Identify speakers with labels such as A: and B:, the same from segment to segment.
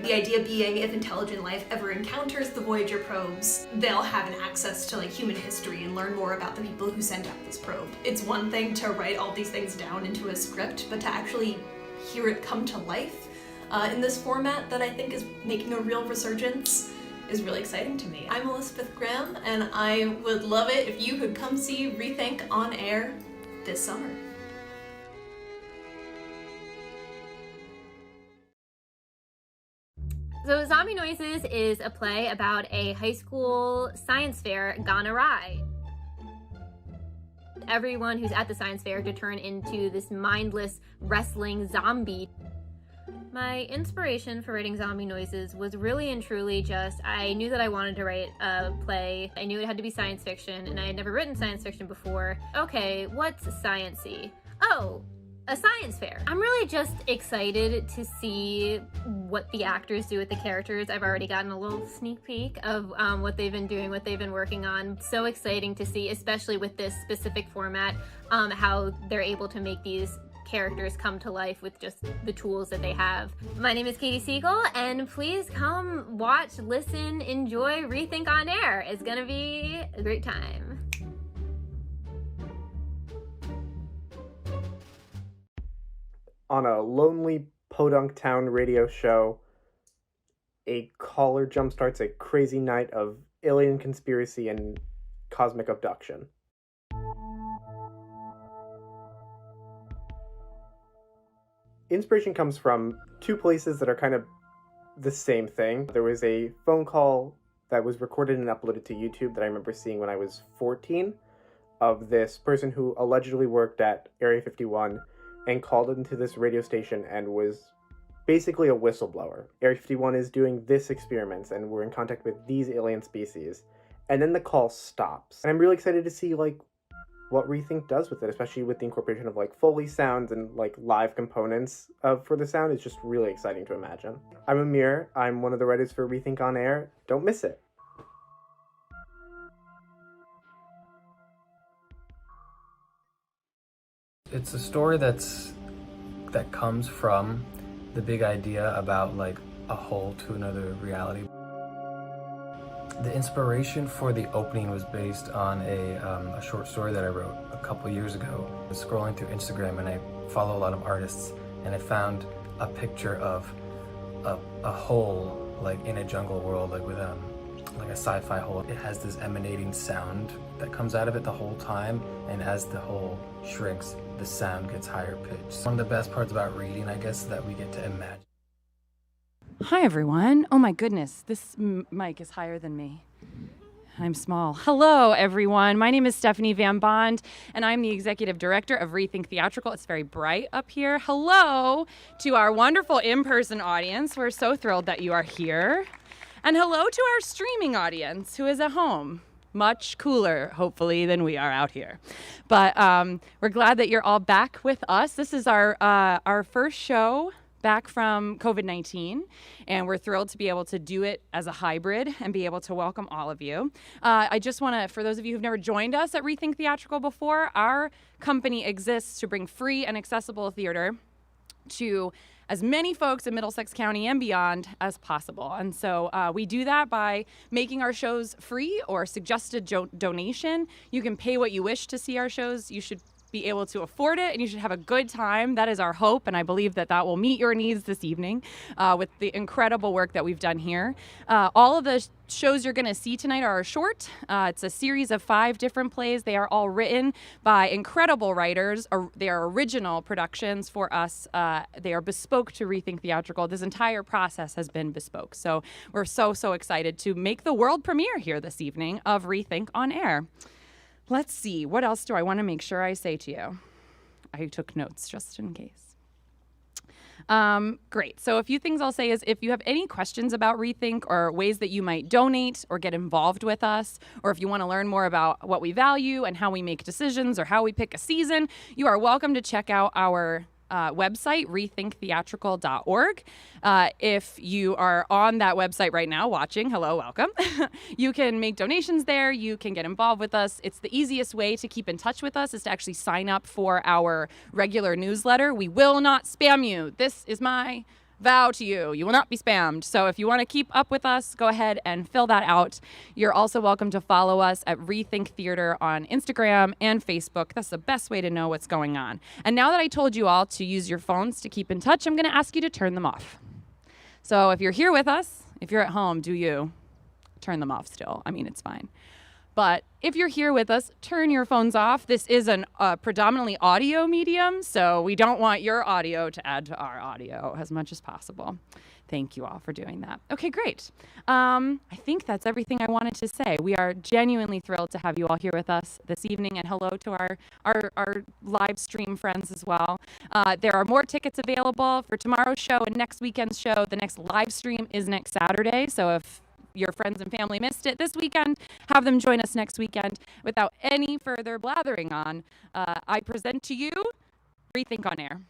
A: The idea being, if intelligent life ever encounters the Voyager probes, they'll have an access to like human history and learn more about the people who sent out this probe. It's one thing to write all these things down into a script, but to actually hear it come to life in this format that I think is making a real resurgence is really exciting to me. I'm Elizabeth Graham, and I would love it if you could come see ReThink On Air this summer.
B: So Zombie Noises is a play about a high school science fair gone awry. Everyone who's at the science fair to turn into this mindless wrestling zombie. My inspiration for writing Zombie Noises was really and truly just, I knew that I wanted to write a play. I knew it had to be science fiction, and I had never written science fiction before. Okay, what's science-y? Oh, a science fair. I'm really just excited to see what the actors do with the characters. I've already gotten a little sneak peek of what they've been doing, what they've been working on. So exciting to see, especially with this specific format, how they're able to make these characters come to life with just the tools that they have. My name is Katie Siegel, and please come watch, listen, enjoy ReThink On Air. It's gonna be a great time.
C: On a lonely podunk town radio show, a caller jumpstarts a crazy night of alien conspiracy and cosmic abduction. Inspiration comes from two places that are kind of the same thing. There was a phone call that was recorded and uploaded to YouTube that I remember seeing when I was 14 of this person who allegedly worked at Area 51 and called into this radio station and was basically a whistleblower. Area 51 is doing this experiments and we're in contact with these alien species. And then the call stops. And I'm really excited to see what ReThink does with it, especially with the incorporation of Foley sounds and live components for the sound. It's just really exciting to imagine. I'm Amir. I'm one of the writers for ReThink On Air. Don't miss it.
D: It's a story that comes from the big idea about a hole to another reality. The inspiration for the opening was based on a short story that I wrote a couple years ago. I was scrolling through Instagram and I follow a lot of artists, and I found a picture of a hole in a jungle world, with a sci-fi hole. It has this emanating sound that comes out of it the whole time, and as the hole shrinks, the sound gets higher pitched. One of the best parts about reading, I guess, is that we get to imagine.
E: Hi, everyone. Oh, my goodness. This mic is higher than me. I'm small. Hello, everyone. My name is Stephanie Van Bond, and I'm the executive director of ReThink Theatrical. It's very bright up here. Hello to our wonderful in-person audience. We're so thrilled that you are here. And hello to our streaming audience who is at home. Much cooler, hopefully, than we are out here. But we're glad that you're all back with us. This is our first show back from COVID-19, and we're thrilled to be able to do it as a hybrid and be able to welcome all of you. I just want to, for those of you who've never joined us at ReThink Theatrical before, our company exists to bring free and accessible theater to as many folks in Middlesex County and beyond as possible. And so we do that by making our shows free or suggested donation. You can pay what you wish to see our shows. You should be able to afford it, and you should have a good time. That is our hope, and I believe that will meet your needs this evening with the incredible work that we've done here. All of the shows you're going to see tonight are short. It's a series of 5 different plays. They are all written by incredible writers. They are original productions for us. They are bespoke to ReThink Theatrical. This entire process has been bespoke. So we're so excited to make the world premiere here this evening of ReThink On Air. Let's see, what else do I want to make sure I say to you? I took notes just in case. Great, so a few things I'll say is if you have any questions about ReThink or ways that you might donate or get involved with us, or if you want to learn more about what we value and how we make decisions or how we pick a season, you are welcome to check out our website, rethinktheatrical.org. If you are on that website right now watching, hello, welcome. You can make donations there. You can get involved with us. It's the easiest way to keep in touch with us is to actually sign up for our regular newsletter. We will not spam you. This is my Vow to you, you will not be spammed. So if you want to keep up with us, go ahead and fill that out. You're also welcome to follow us at Rethink Theater on Instagram and Facebook. That's the best way to know what's going on. And now that I told you all to use your phones to keep in touch, I'm going to ask you to turn them off. So if you're here with us, if you're at home, do you turn them off still? I mean, it's fine. But if you're here with us, turn your phones off. This is a predominantly audio medium, so we don't want your audio to add to our audio as much as possible. Thank you all for doing that. Okay, great. I think that's everything I wanted to say. We are genuinely thrilled to have you all here with us this evening, and hello to our live stream friends as well. There are more tickets available for tomorrow's show and next weekend's show. The next live stream is next Saturday, so if your friends and family missed it this weekend, have them join us next weekend. Without any further blathering on, I present to you ReThink On Air.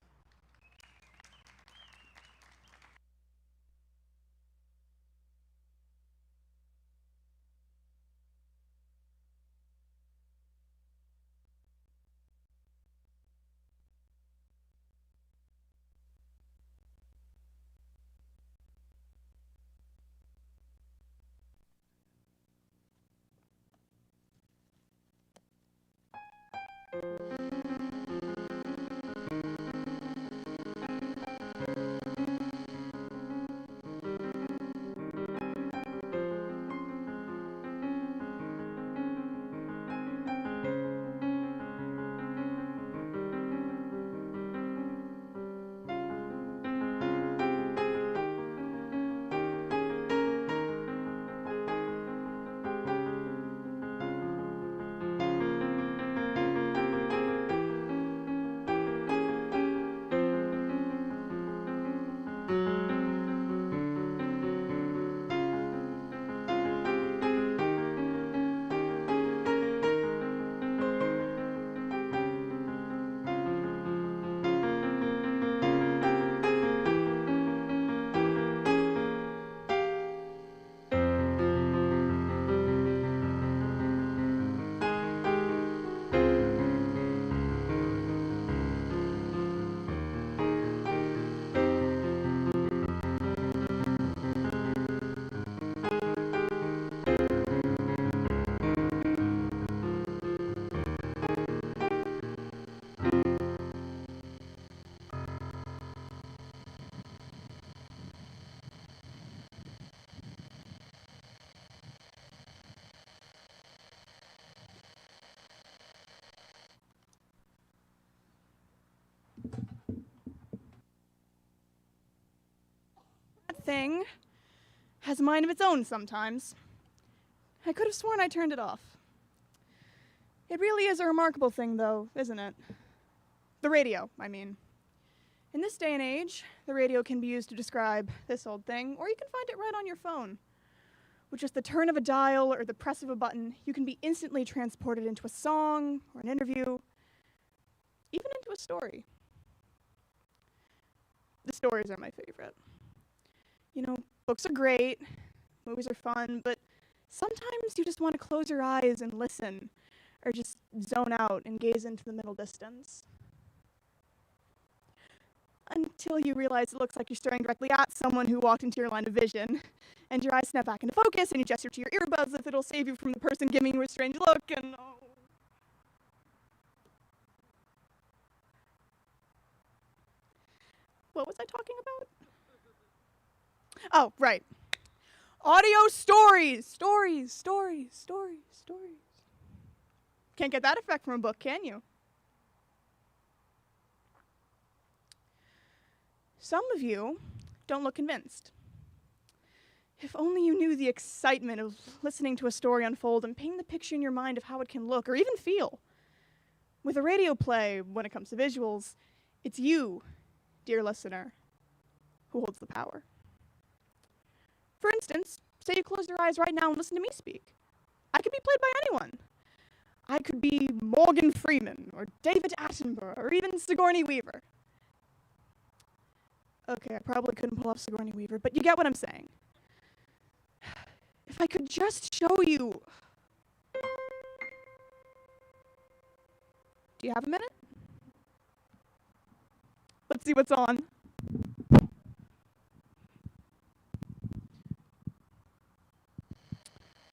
F: Thing has a mind of its own sometimes. I could have sworn I turned it off. It really is a remarkable thing, though, isn't it? The radio, I mean. In this day and age, the radio can be used to describe this old thing, or you can find it right on your phone. With just the turn of a dial or the press of a button, you can be instantly transported into a song or an interview, even into a story. The stories are my favorite. You know, books are great, movies are fun, but sometimes you just want to close your eyes and listen, or just zone out and gaze into the middle distance. Until you realize it looks like you're staring directly at someone who walked into your line of vision, and your eyes snap back into focus, and you gesture to your earbuds as if it'll save you from the person giving you a strange look, and oh. What was I talking about? Oh, right. Audio stories. Stories. Can't get that effect from a book, can you? Some of you don't look convinced. If only you knew the excitement of listening to a story unfold and paint the picture in your mind of how it can look or even feel. With a radio play, when it comes to visuals, it's you, dear listener, who holds the power. For instance, say you close your eyes right now and listen to me speak. I could be played by anyone. I could be Morgan Freeman, or David Attenborough, or even Sigourney Weaver. Okay, I probably couldn't pull off Sigourney Weaver, but you get what I'm saying. If I could just show you. Do you have a minute? Let's see what's on.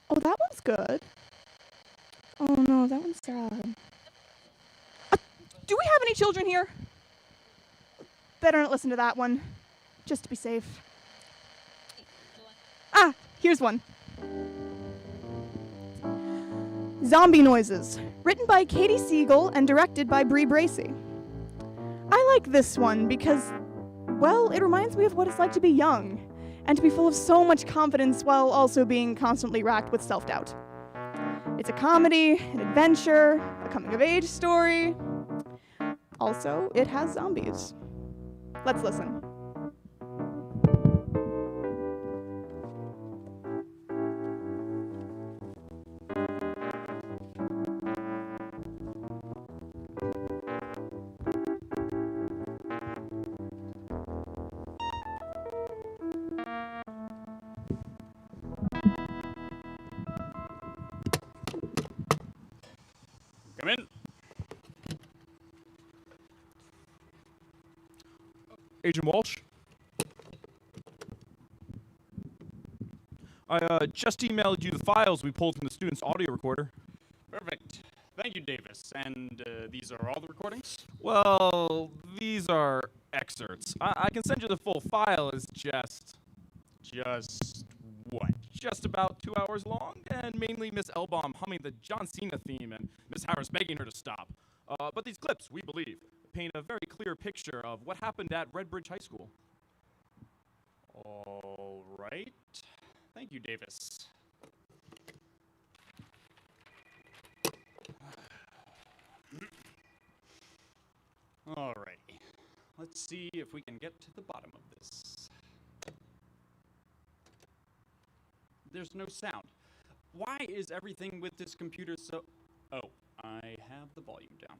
F: Oh, that one's good. Oh no, that one's sad. Do we have any children here? Better not listen to that one, just to be safe. Ah, here's one. Zombie Noises, written by Katie Siegel and directed by Bree Bracey. I like this one because, well, it reminds me of what it's like to be young and to be full of so much confidence while also being constantly racked with self-doubt. It's a comedy, an adventure, a coming-of-age story. Also, it has zombies. Let's listen.
G: Come in. Agent Walsh. I just emailed you the files we pulled from the student's audio recorder.
H: Perfect. Thank you, Davis. And these are all the recordings?
G: Well, these are excerpts. I can send you the full file. It's just
H: what?
G: just about 2 hours long, and mainly Miss Elbaum humming the John Cena theme and Miss Harris begging her to stop. But these clips, we believe, paint a very clear picture of what happened at Redbridge High School.
H: All right. Thank you, Davis. All right. Let's see if we can get to the bottom of this. There's no sound. Why is everything with this computer so... Oh, I have the volume down.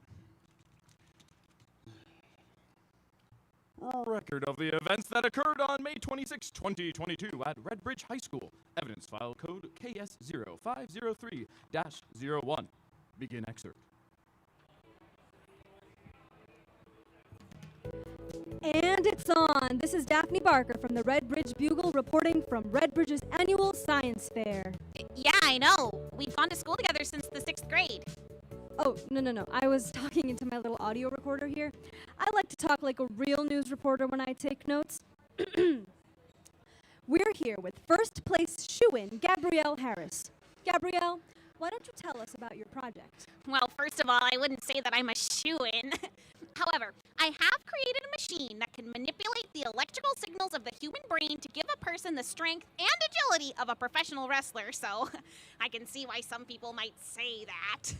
G: Record of the events that occurred on May 26, 2022 at Redbridge High School. Evidence file code KS0503-01. Begin excerpt.
I: And it's on. This is Daphne Barker from the Redbridge Bugle reporting from Redbridge's annual science fair.
J: Yeah, I know. We've gone to school together since the 6th grade.
I: Oh, no. I was talking into my little audio recorder here. I like to talk like a real news reporter when I take notes. We're here with first place shoo-in, Gabrielle Harris. Gabrielle, why don't you tell us about your project?
J: Well, first of all, I wouldn't say that I'm a shoo-in. However, I have created a machine that can manipulate the electrical signals of the human brain to give a person the strength and agility of a professional wrestler, so I can see why some people might say that.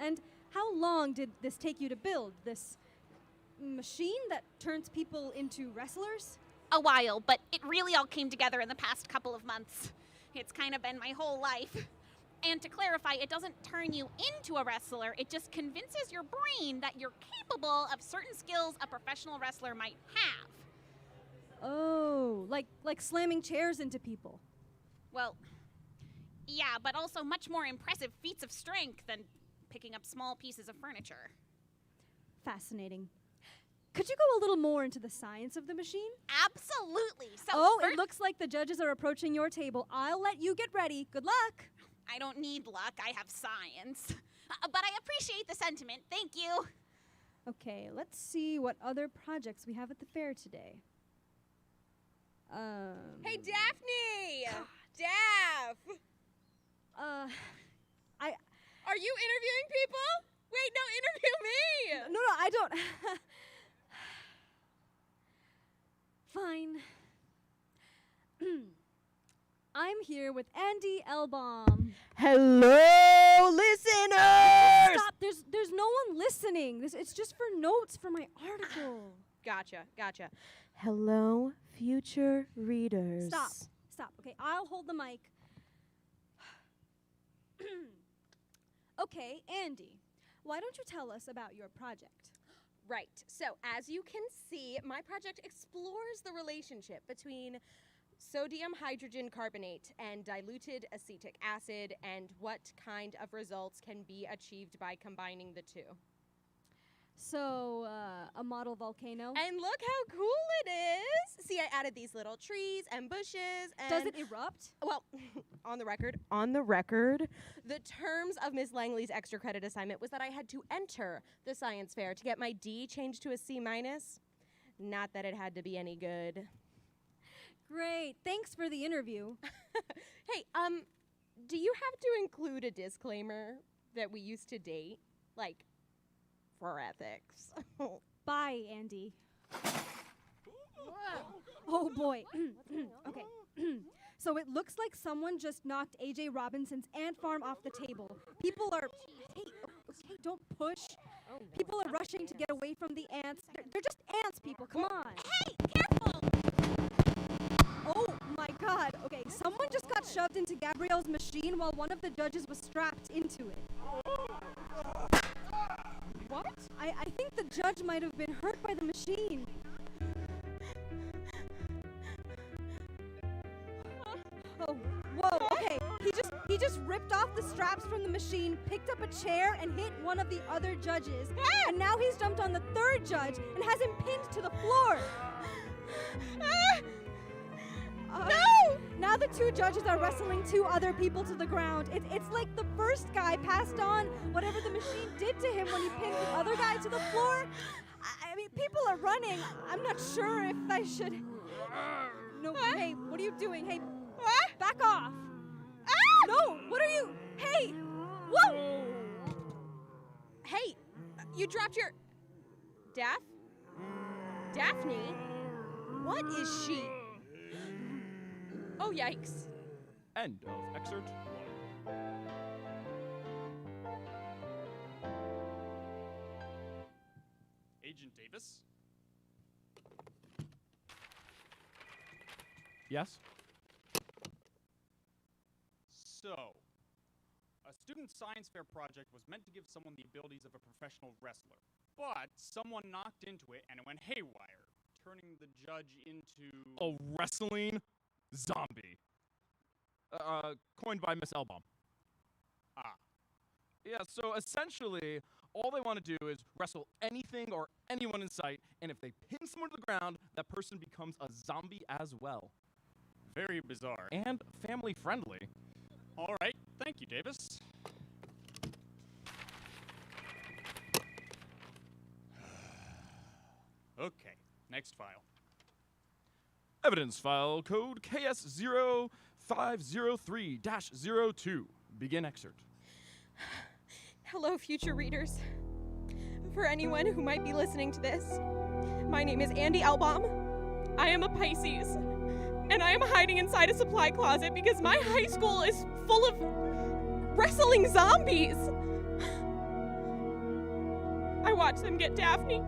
I: And how long did this take you to build, this machine that turns people into wrestlers?
J: A while, but it really all came together in the past couple of months. It's kind of been my whole life. And to clarify, it doesn't turn you into a wrestler, it just convinces your brain that you're capable of certain skills a professional wrestler might have.
I: Oh, like slamming chairs into people.
J: Well, yeah, but also much more impressive feats of strength than picking up small pieces of furniture.
I: Fascinating. Could you go a little more into the science of the machine?
J: Absolutely. So
I: it looks like the judges are approaching your table. I'll let you get ready. Good luck.
J: I don't need luck. I have science. But I appreciate the sentiment. Thank you.
I: Okay, let's see what other projects we have at the fair today.
K: Hey, Daphne! Daph! Are you interviewing people? Wait, no, interview me!
I: No, I don't. Fine. I'm here with Andy Elbaum.
K: Hello, listeners!
I: Stop! There's no one listening. It's just for notes for my article.
K: Gotcha. Hello, future readers.
I: Stop. Okay, I'll hold the mic. Okay, Andy, why don't you tell us about your project?
K: Right. So, as you can see, my project explores the relationship between sodium hydrogen carbonate and diluted acetic acid and what kind of results can be achieved by combining the two.
I: So, a model volcano.
K: And look how cool it is. See, I added these little trees and bushes and...
I: Does it erupt?
K: Well, on the record, the terms of Miss Langley's extra credit assignment was that I had to enter the science fair to get my D changed to a C-. Not that it had to be any good.
I: Great. Thanks for the interview.
K: Hey, do you have to include a disclaimer that we used to date? Like, for ethics.
I: Bye, Andy. Oh boy. Okay. So it looks like someone just knocked AJ Robinson's ant farm off the table. People are... Hey, okay, don't push. People are rushing to get away from the ants. They're just ants, people. Come on.
J: Hey, careful!
I: Oh my god. Okay, someone just got shoved into Gabrielle's machine while one of the judges was strapped into it. What? I think the judge might have been hurt by the machine. Oh, whoa, okay. He just ripped off the straps from the machine, picked up a chair, and hit one of the other judges. And now he's jumped on the third judge and has him pinned to the floor. No! Now the two judges are wrestling two other people to the ground. It's like the first guy passed on whatever the machine did to him when he pinned the other guy to the floor. I mean, people are running. I'm not sure if I should... No, hey, what are you doing? Hey, back off. No, what are you... Hey, whoa!
K: Hey, you dropped your... Daphne? What is she... Oh, yikes.
G: End of excerpt 1. Agent Davis? Yes?
H: So, a student science fair project was meant to give someone the abilities of a professional wrestler. But someone knocked into it and it went haywire, turning the judge into...
G: A wrestling zombie. Coined by Miss Elbaum.
H: Ah.
G: Yeah, so essentially, all they want to do is wrestle anything or anyone in sight, and if they pin someone to the ground, that person becomes a zombie as well.
H: Very bizarre.
G: And family friendly.
H: All right, thank you, Davis. Okay, next file.
G: Evidence file code KS0503-02. Begin excerpt.
K: Hello, future readers. For anyone who might be listening to this, my name is Andy Elbaum. I am a Pisces, and I am hiding inside a supply closet because my high school is full of wrestling zombies. I watch them get Daphne.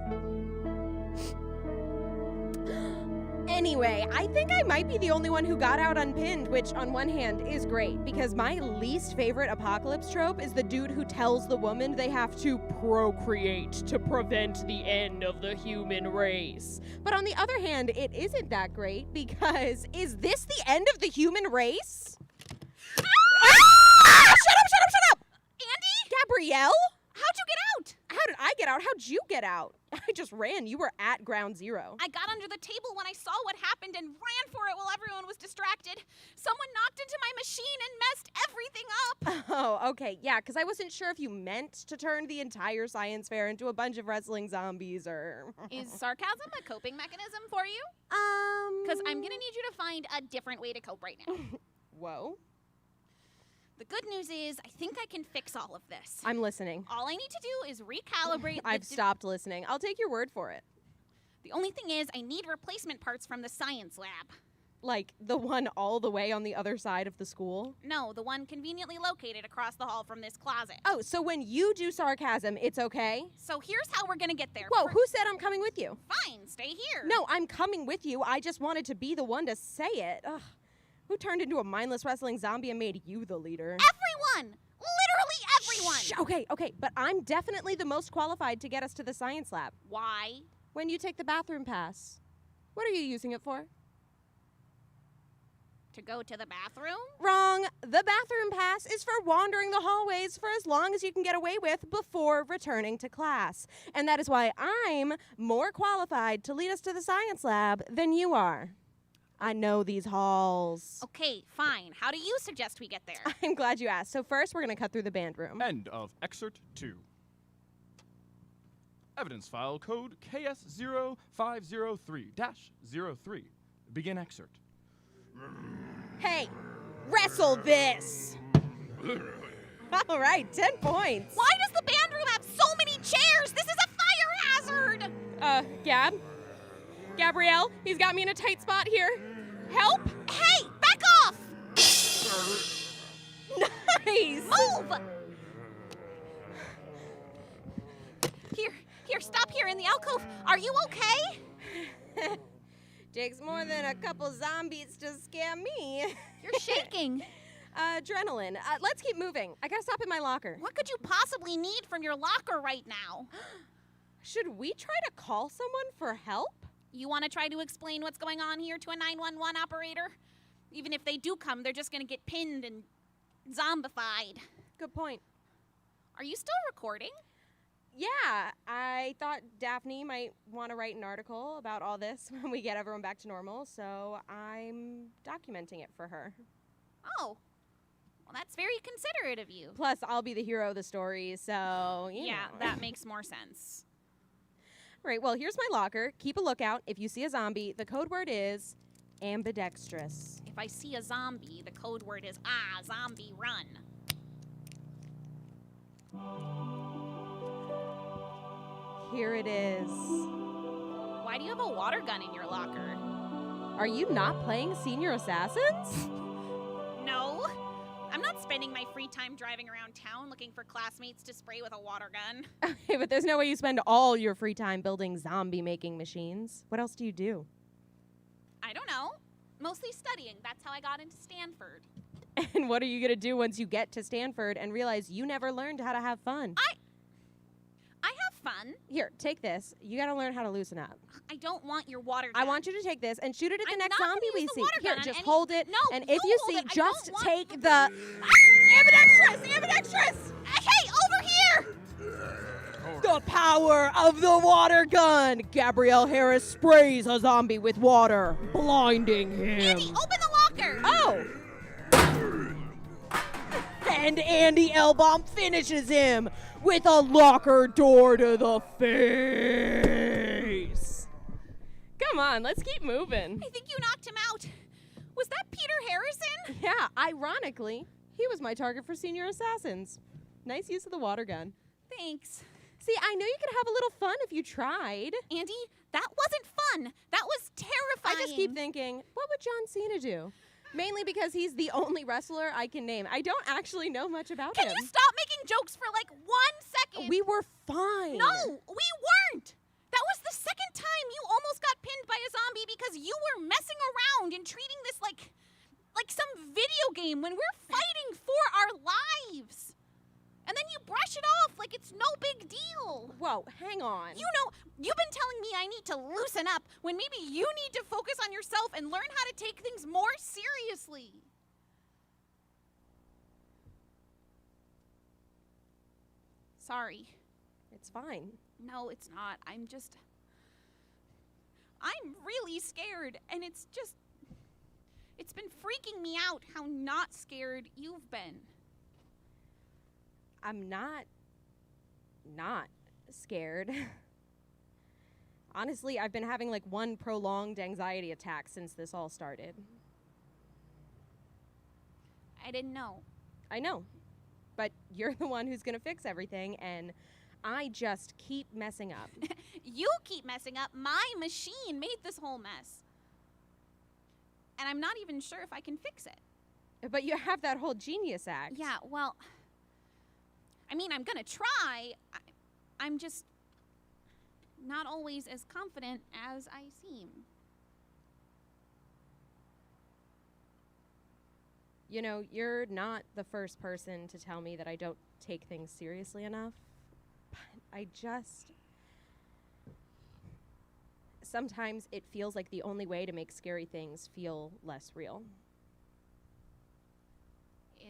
K: Anyway, I think I might be the only one who got out unpinned, which on one hand is great, because my least favorite apocalypse trope is the dude who tells the woman they have to procreate to prevent the end of the human race. But on the other hand, it isn't that great, because is this the end of the human race? Shut up!
J: Andy?
K: Gabrielle?
J: How'd you get out?
K: How did I get out? How'd you get out? I just ran. You were at ground zero.
J: I got under the table when I saw what happened and ran for it while everyone was distracted. Someone knocked into my machine and messed everything up.
K: Oh, okay. Yeah, because I wasn't sure if you meant to turn the entire science fair into a bunch of wrestling zombies or...
J: Is sarcasm a coping mechanism for you? Because I'm going to need you to find a different way to cope right now.
K: Whoa.
J: The good news is, I think I can fix all of this.
K: I'm listening.
J: All I need to do is recalibrate
K: I've stopped listening. I'll take your word for it.
J: The only thing is, I need replacement parts from the science lab.
K: Like the one all the way on the other side of the school?
J: No, the one conveniently located across the hall from this closet.
K: Oh, so when you do sarcasm, it's okay?
J: So here's how we're gonna get there.
K: Whoa, who said I'm coming with you?
J: Fine, stay here.
K: No, I'm coming with you. I just wanted to be the one to say it. Ugh. Who turned into a mindless wrestling zombie and made you the leader?
J: Everyone! Literally everyone!
K: Shh, okay, but I'm definitely the most qualified to get us to the science lab.
J: Why?
K: When you take the bathroom pass. What are you using it for?
J: To go to the bathroom?
K: Wrong. The bathroom pass is for wandering the hallways for as long as you can get away with before returning to class. And that is why I'm more qualified to lead us to the science lab than you are. I know these halls.
J: Okay, fine. How do you suggest we get there?
K: I'm glad you asked. So first, we're going to cut through the band room.
G: End of excerpt 2. Evidence file code KS0503-03. Begin excerpt.
K: Hey, wrestle this! All right, 10 points.
J: Why does the band room have so many chairs? This is a fire hazard!
K: Gabrielle, he's got me in a tight spot here. Help!
J: Hey, back off!
K: Nice!
J: Move! Here, stop here in the alcove. Are you okay?
K: Takes more than a couple zombies to scare me.
J: You're shaking.
K: Adrenaline. Let's keep moving. I gotta stop in my locker.
J: What could you possibly need from your locker right now?
K: Should we try to call someone for help?
J: You want to try to explain what's going on here to a 911 operator? Even if they do come, they're just going to get pinned and zombified.
K: Good point.
J: Are you still recording?
K: Yeah, I thought Daphne might want to write an article about all this when we get everyone back to normal, so I'm documenting it for her.
J: Oh, well, that's very considerate of you.
K: Plus, I'll be the hero of the story, so, you know.
J: That makes more sense.
K: All right, well, here's my locker. Keep a lookout. If you see a zombie, the code word is ambidextrous.
J: If I see a zombie, the code word is, zombie, run.
K: Here it is.
J: Why do you have a water gun in your locker?
K: Are you not playing Senior Assassins?
J: No. I'm not spending my free time driving around town looking for classmates to spray with a water gun.
K: Okay, but there's no way you spend all your free time building zombie-making machines. What else do you do?
J: I don't know. Mostly studying. That's how I got into Stanford.
K: And what are you going to do once you get to Stanford and realize you never learned how to have fun?
J: I have fun.
K: Here, take this. You got to learn how to loosen up.
J: I don't want your water gun.
K: I want you to take this and shoot it at the
J: I'm
K: next
J: not
K: zombie
J: gonna
K: we
J: use the
K: see.
J: water
K: Here,
J: gun on
K: just
J: any-
K: hold it.
J: No,
K: and
J: you
K: if you
J: hold
K: see,
J: it. I
K: just
J: don't want-
K: take the ambidextrous! Ambidextrous!
J: Hey, over here!
K: The power of the water gun! Gabrielle Harris sprays a zombie with water, blinding him.
J: Andy, open the locker!
K: Oh! And Andy Elbaum finishes him with a locker door to the face. Come on, let's keep moving.
J: I think you knocked him out. Was that Peter Harrison?
K: Yeah, ironically, he was my target for Senior Assassins. Nice use of the water gun.
J: Thanks.
K: See, I know you could have a little fun if you tried.
J: Andy, that wasn't fun. That was terrifying.
K: I just keep thinking, what would John Cena do? Mainly because he's the only wrestler I can name. I don't actually know much about him.
J: Can you stop making jokes for like 1 second?
K: We were fine.
J: No, we weren't. That was the second time you almost got pinned by a zombie because you were messing around and treating this like some video game when we're fighting for our lives. And then you brush it off like it's no big deal.
K: Whoa, hang on.
J: You know, you've been telling me I need to loosen up when maybe you need to focus on yourself and learn how to take things more seriously. Sorry.
K: It's fine.
J: No, it's not. I'm really scared, and it's been freaking me out how not scared you've been.
K: I'm not scared. Honestly, I've been having like one prolonged anxiety attack since this all started.
J: I didn't know.
K: I know. But you're the one who's going to fix everything, and I just keep messing up.
J: You keep messing up. My machine made this whole mess. And I'm not even sure if I can fix it.
K: But you have that whole genius act.
J: Yeah, well, I mean, I'm going to try. I'm just not always as confident as I seem.
K: You know, you're not the first person to tell me that I don't take things seriously enough. But sometimes it feels like the only way to make scary things feel less real.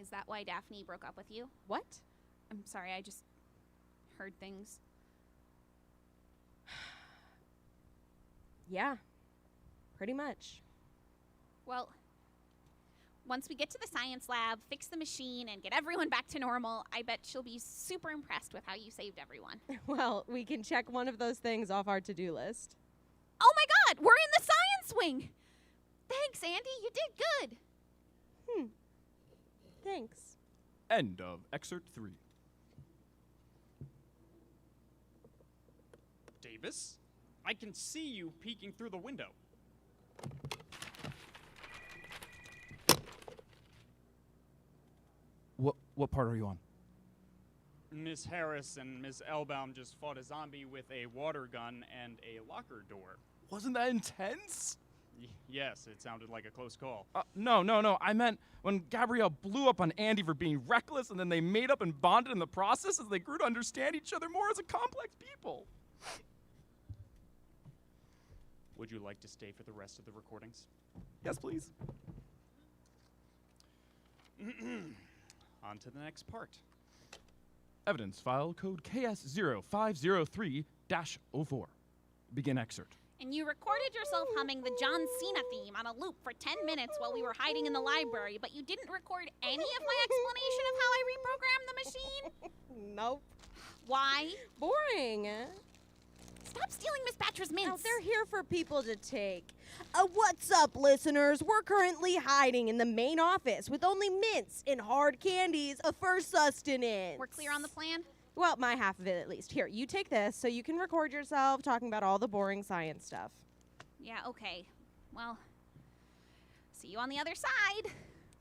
J: Is that why Daphne broke up with you?
K: What?
J: I'm sorry, I just heard things.
K: Yeah, pretty much.
J: Well, once we get to the science lab, fix the machine, and get everyone back to normal, I bet she'll be super impressed with how you saved everyone.
K: Well, we can check one of those things off our to-do list.
J: Oh my god, we're in the science wing! Thanks, Andy, you did good.
K: Thanks.
G: End of excerpt 3.
H: Davis, I can see you peeking through the window.
G: What part are you on?
H: Miss Harris and Miss Elbaum just fought a zombie with a water gun and a locker door.
G: Wasn't that intense?
H: Yes, it sounded like a close call.
G: No. I meant when Gabrielle blew up on Andy for being reckless and then they made up and bonded in the process as they grew to understand each other more as a complex people.
H: Would you like to stay for the rest of the recordings?
G: Yes, please.
H: On to the next part.
G: Evidence file code KS0503-04. Begin excerpt.
J: And you recorded yourself humming the John Cena theme on a loop for 10 minutes while we were hiding in the library, but you didn't record any of my explanation of how I reprogrammed the machine?
K: Nope.
J: Why?
K: Boring.
J: Stop stealing Miss Batra's mints.
K: Oh, they're here for people to take. What's up, listeners? We're currently hiding in the main office with only mints and hard candies for sustenance.
J: We're clear on the plan?
K: Well, my half of it at least. Here, you take this so you can record yourself talking about all the boring science stuff.
J: Yeah, okay. Well, see you on the other side.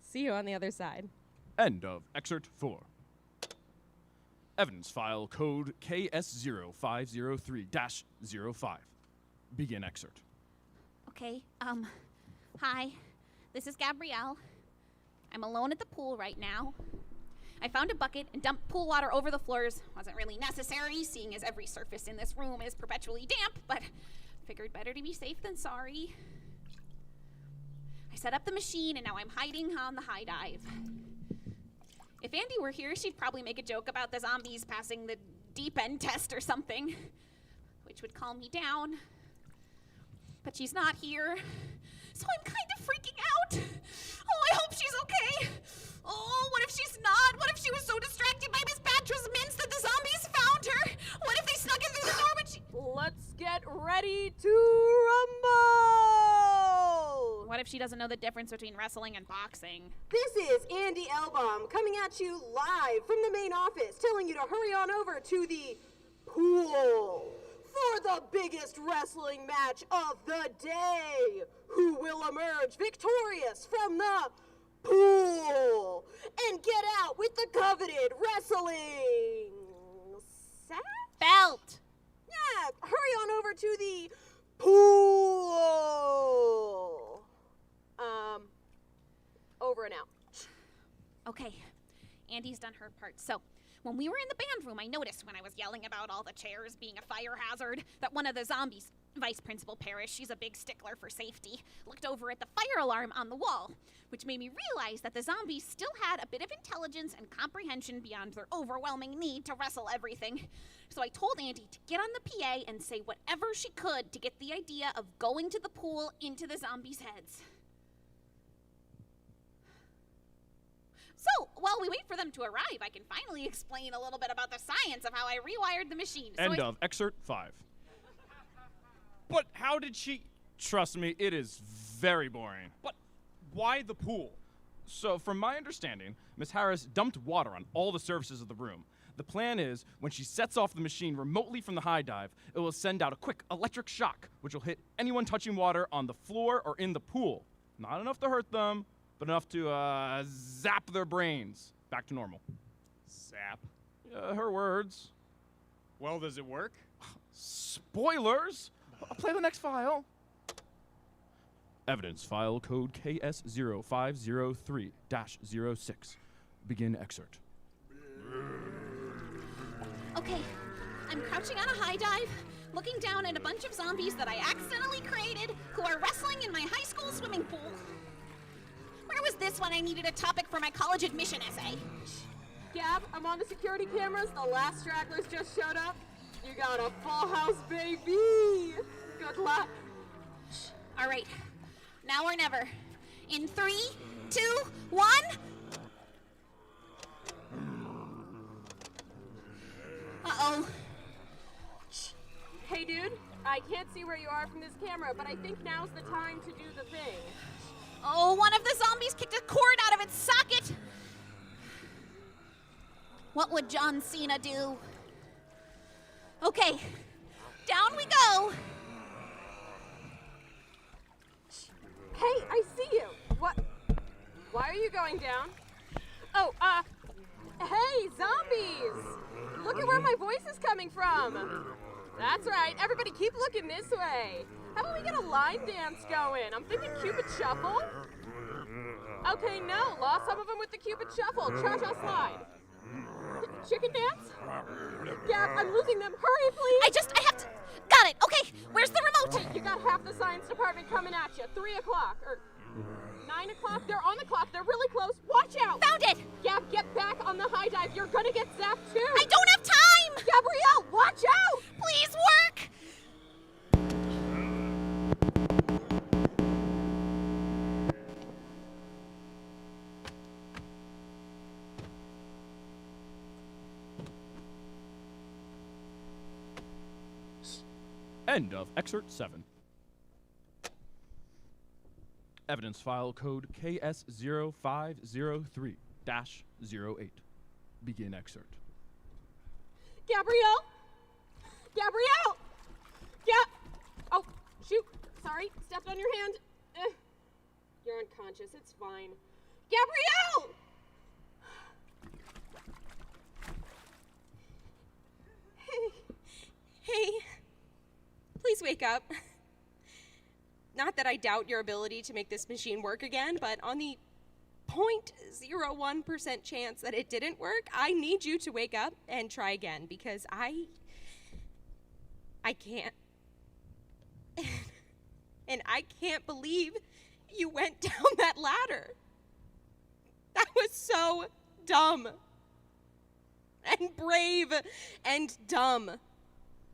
K: See you on the other side.
G: End of excerpt 4. Evidence file code KS0503-05. Begin excerpt.
J: Okay, hi. This is Gabrielle. I'm alone at the pool right now. I found a bucket and dumped pool water over the floors. Wasn't really necessary, seeing as every surface in this room is perpetually damp, but figured better to be safe than sorry. I set up the machine, and now I'm hiding on the high dive. If Andy were here, she'd probably make a joke about the zombies passing the deep end test or something, which would calm me down. But she's not here, so I'm kind of freaking out. Oh, I hope she's okay. Oh, what if she's not? What if she was so distracted by Miss Batra's mints that the zombies found her? What if they snuck in through the door when she...
K: Let's get ready to rumble!
J: What if she doesn't know the difference between wrestling and boxing?
K: This is Andy Elbaum coming at you live from the main office, telling you to hurry on over to the pool for the biggest wrestling match of the day. Who will emerge victorious from the pool and get out with the coveted wrestling set?
J: Belt!
K: Yeah, hurry on over to the pool. Over and out.
J: Okay, Andy's done her part. So, when we were in the band room, I noticed when I was yelling about all the chairs being a fire hazard that one of the zombies, Vice Principal Parrish, she's a big stickler for safety, looked over at the fire alarm on the wall, which made me realize that the zombies still had a bit of intelligence and comprehension beyond their overwhelming need to wrestle everything. So I told Andy to get on the PA and say whatever she could to get the idea of going to the pool into the zombies' heads. So, while we wait for them to arrive, I can finally explain a little bit about the science of how I rewired the machine.
G: End of excerpt 5.
H: But how did she...
G: Trust me, it is very boring.
H: But why the pool?
G: So, from my understanding, Miss Harris dumped water on all the surfaces of the room. The plan is, when she sets off the machine remotely from the high dive, it will send out a quick electric shock, which will hit anyone touching water on the floor or in the pool. Not enough to hurt them, but enough to zap their brains back to normal.
H: Zap.
G: Her words.
H: Well, does it work?
G: Spoilers! I'll play the next file. Evidence file code KS0503-06. Begin excerpt.
J: Okay, I'm crouching on a high dive, looking down at a bunch of zombies that I accidentally created who are wrestling in my high school swimming pool. Where was use this when I needed a topic for my college admission essay.
K: Gab, I'm on the security cameras. The last stragglers just showed up. You got a full house, baby. Good luck.
J: All right, now or never. In 3, 2, 1. Uh-oh.
K: Hey, dude, I can't see where you are from this camera, but I think now's the time to do the thing.
J: Oh, one of the zombies kicked a cord out of its socket. What would John Cena do? Okay, down we go.
K: Hey, I see you. What? Why are you going down? Oh, hey, zombies! Look at where my voice is coming from. That's right, everybody keep looking this way. How about we get a line dance going? I'm thinking Cupid Shuffle. Okay, no, lost some of them with the Cupid Shuffle. Cha-cha slide. Chicken dance? Gab, I'm losing them. Hurry, please.
J: I have to. Got it. Okay, where's the remote?
K: Hey, you got half the science department coming at you. 3 o'clock or 9 o'clock. They're on the clock. They're really close. Watch out.
J: Found it.
K: Gab, get back on the high dive. You're gonna get zapped too.
J: I don't have time.
K: Gabrielle, watch out.
J: Please work.
G: End of excerpt 7. Evidence file code KS0503-08. Begin excerpt.
K: Gabrielle? Gabrielle! Oh, shoot. Sorry, stepped on your hand. You're unconscious. It's fine. Gabrielle! Hey. Please wake up. Not that I doubt your ability to make this machine work again, but on the 0.01% chance that it didn't work, I need you to wake up and try again because I can't. And I can't believe you went down that ladder. That was so dumb. And brave and dumb.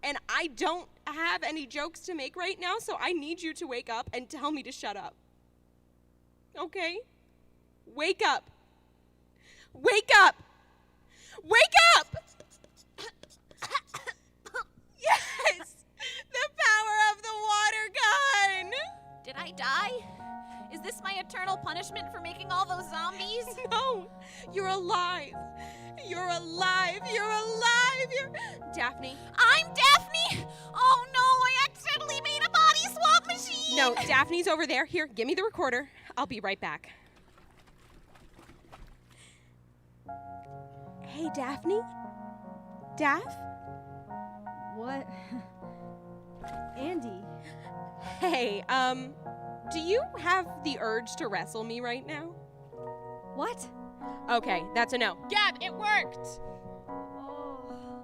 K: And I don't have any jokes to make right now, so I need you to wake up and tell me to shut up. Okay? Wake up. Wake up! Wake up! Yes! The power of the water gun!
J: Did I die? Is this my eternal punishment for making all those zombies?
K: No! You're alive! You're alive! You're alive! You're... Daphne.
J: I'm Daphne! Oh no, I accidentally made a body swap machine!
K: No, Daphne's over there. Here, give me the recorder. I'll be right back. Hey, Daphne? Daph?
I: What? Andy.
K: Hey, do you have the urge to wrestle me right now?
I: What?
K: Okay, that's a no. Gab, it worked!
I: Oh,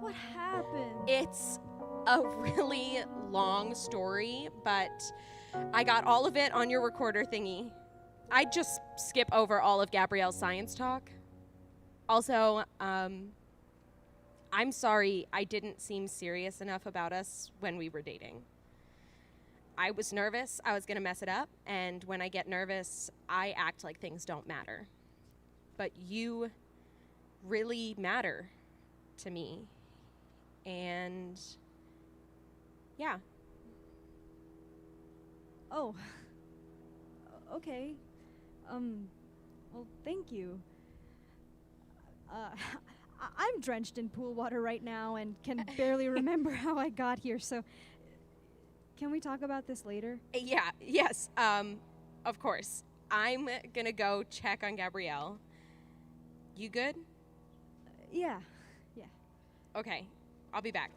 I: what happened?
K: It's a really long story, but I got all of it on your recorder thingy. I'd just skip over all of Gabrielle's science talk. Also, I'm sorry I didn't seem serious enough about us when we were dating. I was nervous I was gonna mess it up, and when I get nervous, I act like things don't matter. But you really matter to me. And yeah.
I: Oh. Okay. Well, thank you. I'm drenched in pool water right now and can barely remember how I got here, so can we talk about this later?
K: Yes, of course. I'm gonna go check on Gabrielle. You good?
I: Yeah.
K: Okay, I'll be back.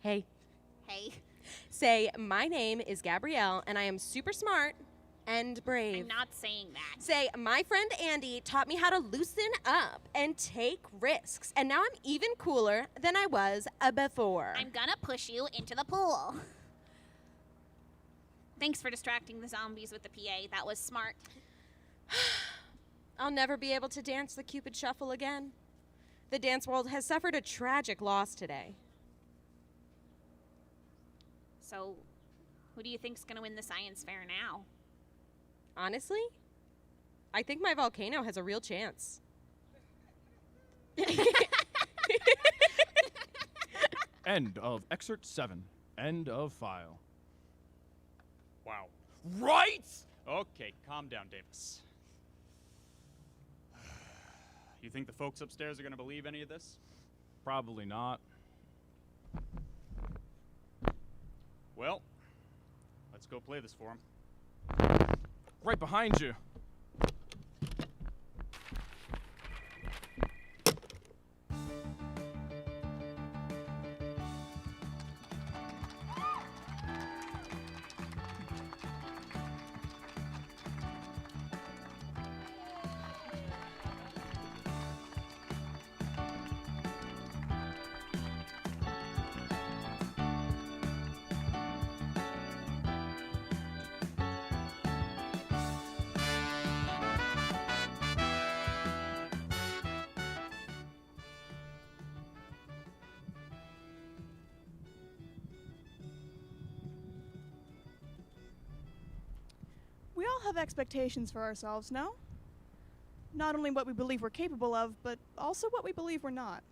K: Hey.
J: Hey.
K: Say, my name is Gabrielle, and I am super smart and brave.
J: I'm not saying that.
K: Say, my friend Andy taught me how to loosen up and take risks, and now I'm even cooler than I was before.
J: I'm gonna push you into the pool. Thanks for distracting the zombies with the PA. That was smart.
K: I'll never be able to dance the Cupid Shuffle again. The dance world has suffered a tragic loss today.
J: So, who do you think's gonna win the science fair now?
K: Honestly, I think my volcano has a real chance.
G: End of excerpt 7. End of file.
H: Wow. Right? Okay, calm down, Davis. You think the folks upstairs are going to believe any of this?
G: Probably not.
H: Well, let's go play this for them.
G: Right behind you.
F: We all have expectations for ourselves, no? Not only what we believe we're capable of, but also what we believe we're not.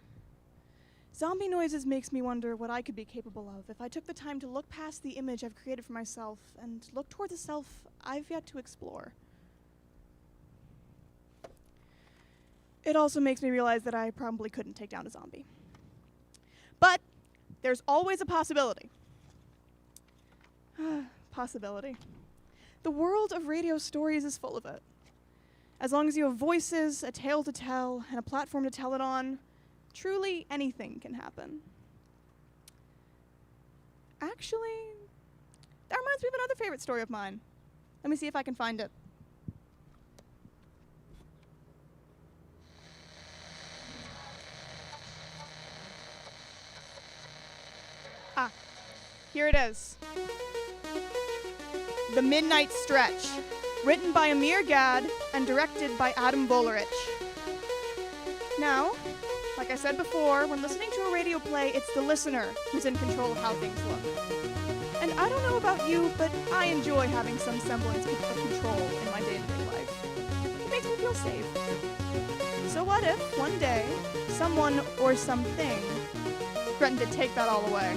F: Zombie noises makes me wonder what I could be capable of if I took the time to look past the image I've created for myself and look toward the self I've yet to explore. It also makes me realize that I probably couldn't take down a zombie. But there's always a possibility. Possibility. The world of radio stories is full of it. As long as you have voices, a tale to tell, and a platform to tell it on, truly anything can happen. Actually, that reminds me of another favorite story of mine. Let me see if I can find it. Ah, here it is. The Midnight Stretch, written by Amir Gad and directed by Adam Volerich. Now, like I said before, when listening to a radio play, it's the listener who's in control of how things look. And I don't know about you, but I enjoy having some semblance of control in my day-to-day life. It makes me feel safe. So what if, one day, someone or something threatened to take that all away?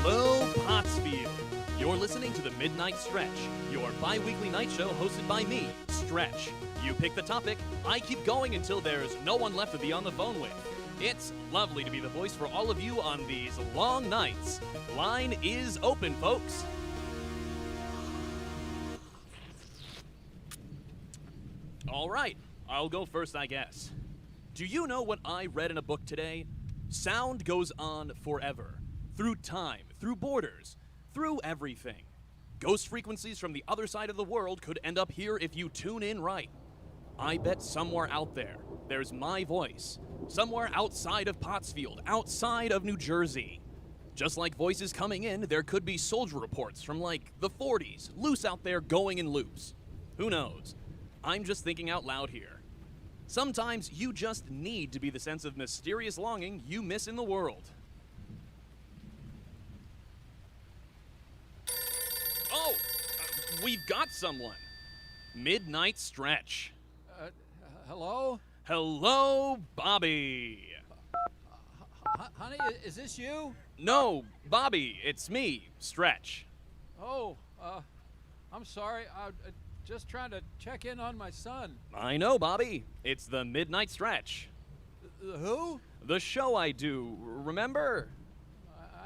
L: Hello, Pottsfield. You're listening to the Midnight Stretch, your bi-weekly night show hosted by me, Stretch. You pick the topic, I keep going until there's no one left to be on the phone with. It's lovely to be the voice for all of you on these long nights. Line is open, folks. All right, I'll go first, I guess. Do you know what I read in a book today? Sound goes on forever. Through time, through borders, through everything. Ghost frequencies from the other side of the world could end up here if you tune in right. I bet somewhere out there, there's my voice. Somewhere outside of Pottsfield, outside of New Jersey. Just like voices coming in, there could be soldier reports from like the 40s, loose out there going in loops. Who knows? I'm just thinking out loud here. Sometimes you just need to be the sense of mysterious longing you miss in the world. Oh, we've got someone. Midnight Stretch.
M: Hello?
L: Hello, Bobby.
M: Honey, is this you?
L: No, Bobby, it's me, Stretch.
M: Oh, I'm sorry. I'm just trying to check in on my son.
L: I know, Bobby. It's the Midnight Stretch.
M: Who?
L: The show I do, remember?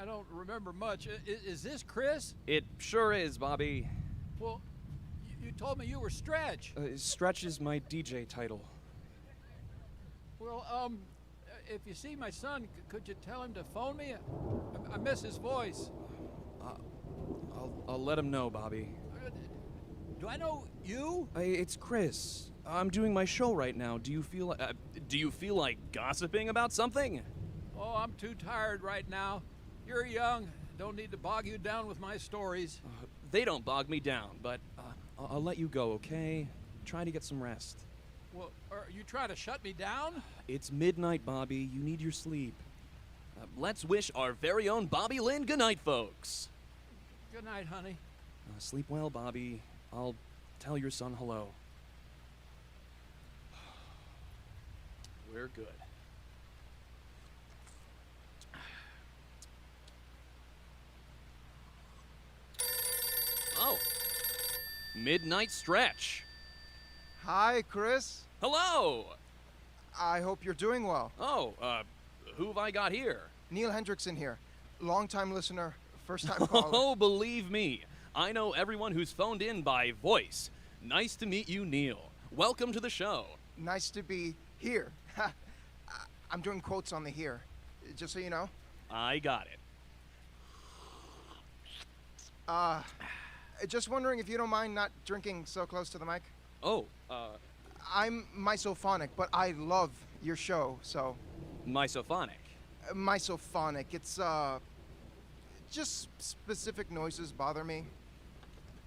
M: I don't remember much. Is this Chris?
L: It sure is, Bobby.
M: Well, you told me you were Stretch.
N: Stretch is my DJ title.
M: Well, if you see my son, could you tell him to phone me? I miss his voice.
G: I'll let him know, Bobby.
M: Do I know you?
G: It's Chris. I'm doing my show right now. Do you feel like gossiping about something?
M: Oh, I'm too tired right now. You're young. Don't need to bog you down with my stories.
G: They don't bog me down, but I'll let you go, okay? Try to get some rest.
M: Well, are you trying to shut me down?
G: It's midnight, Bobby. You need your sleep. Let's wish our very own Bobby Lynn good night, folks.
M: Good night, honey.
G: Sleep well, Bobby. I'll tell your son hello. We're good. Oh. Midnight Stretch.
N: Hi, Chris.
G: Hello.
N: I hope you're doing well.
G: Oh, who have I got here?
N: Neil Hendrickson here. Long-time listener, first-time caller.
G: Oh, believe me. I know everyone who's phoned in by voice. Nice to meet you, Neil. Welcome to the show.
N: Nice to be here. I'm doing quotes on the here, just so you know.
G: I got it.
N: Just wondering if you don't mind not drinking so close to the mic.
G: Oh,
N: I'm misophonic, but I love your show, so...
G: Misophonic?
N: Misophonic. It's, just specific noises bother me.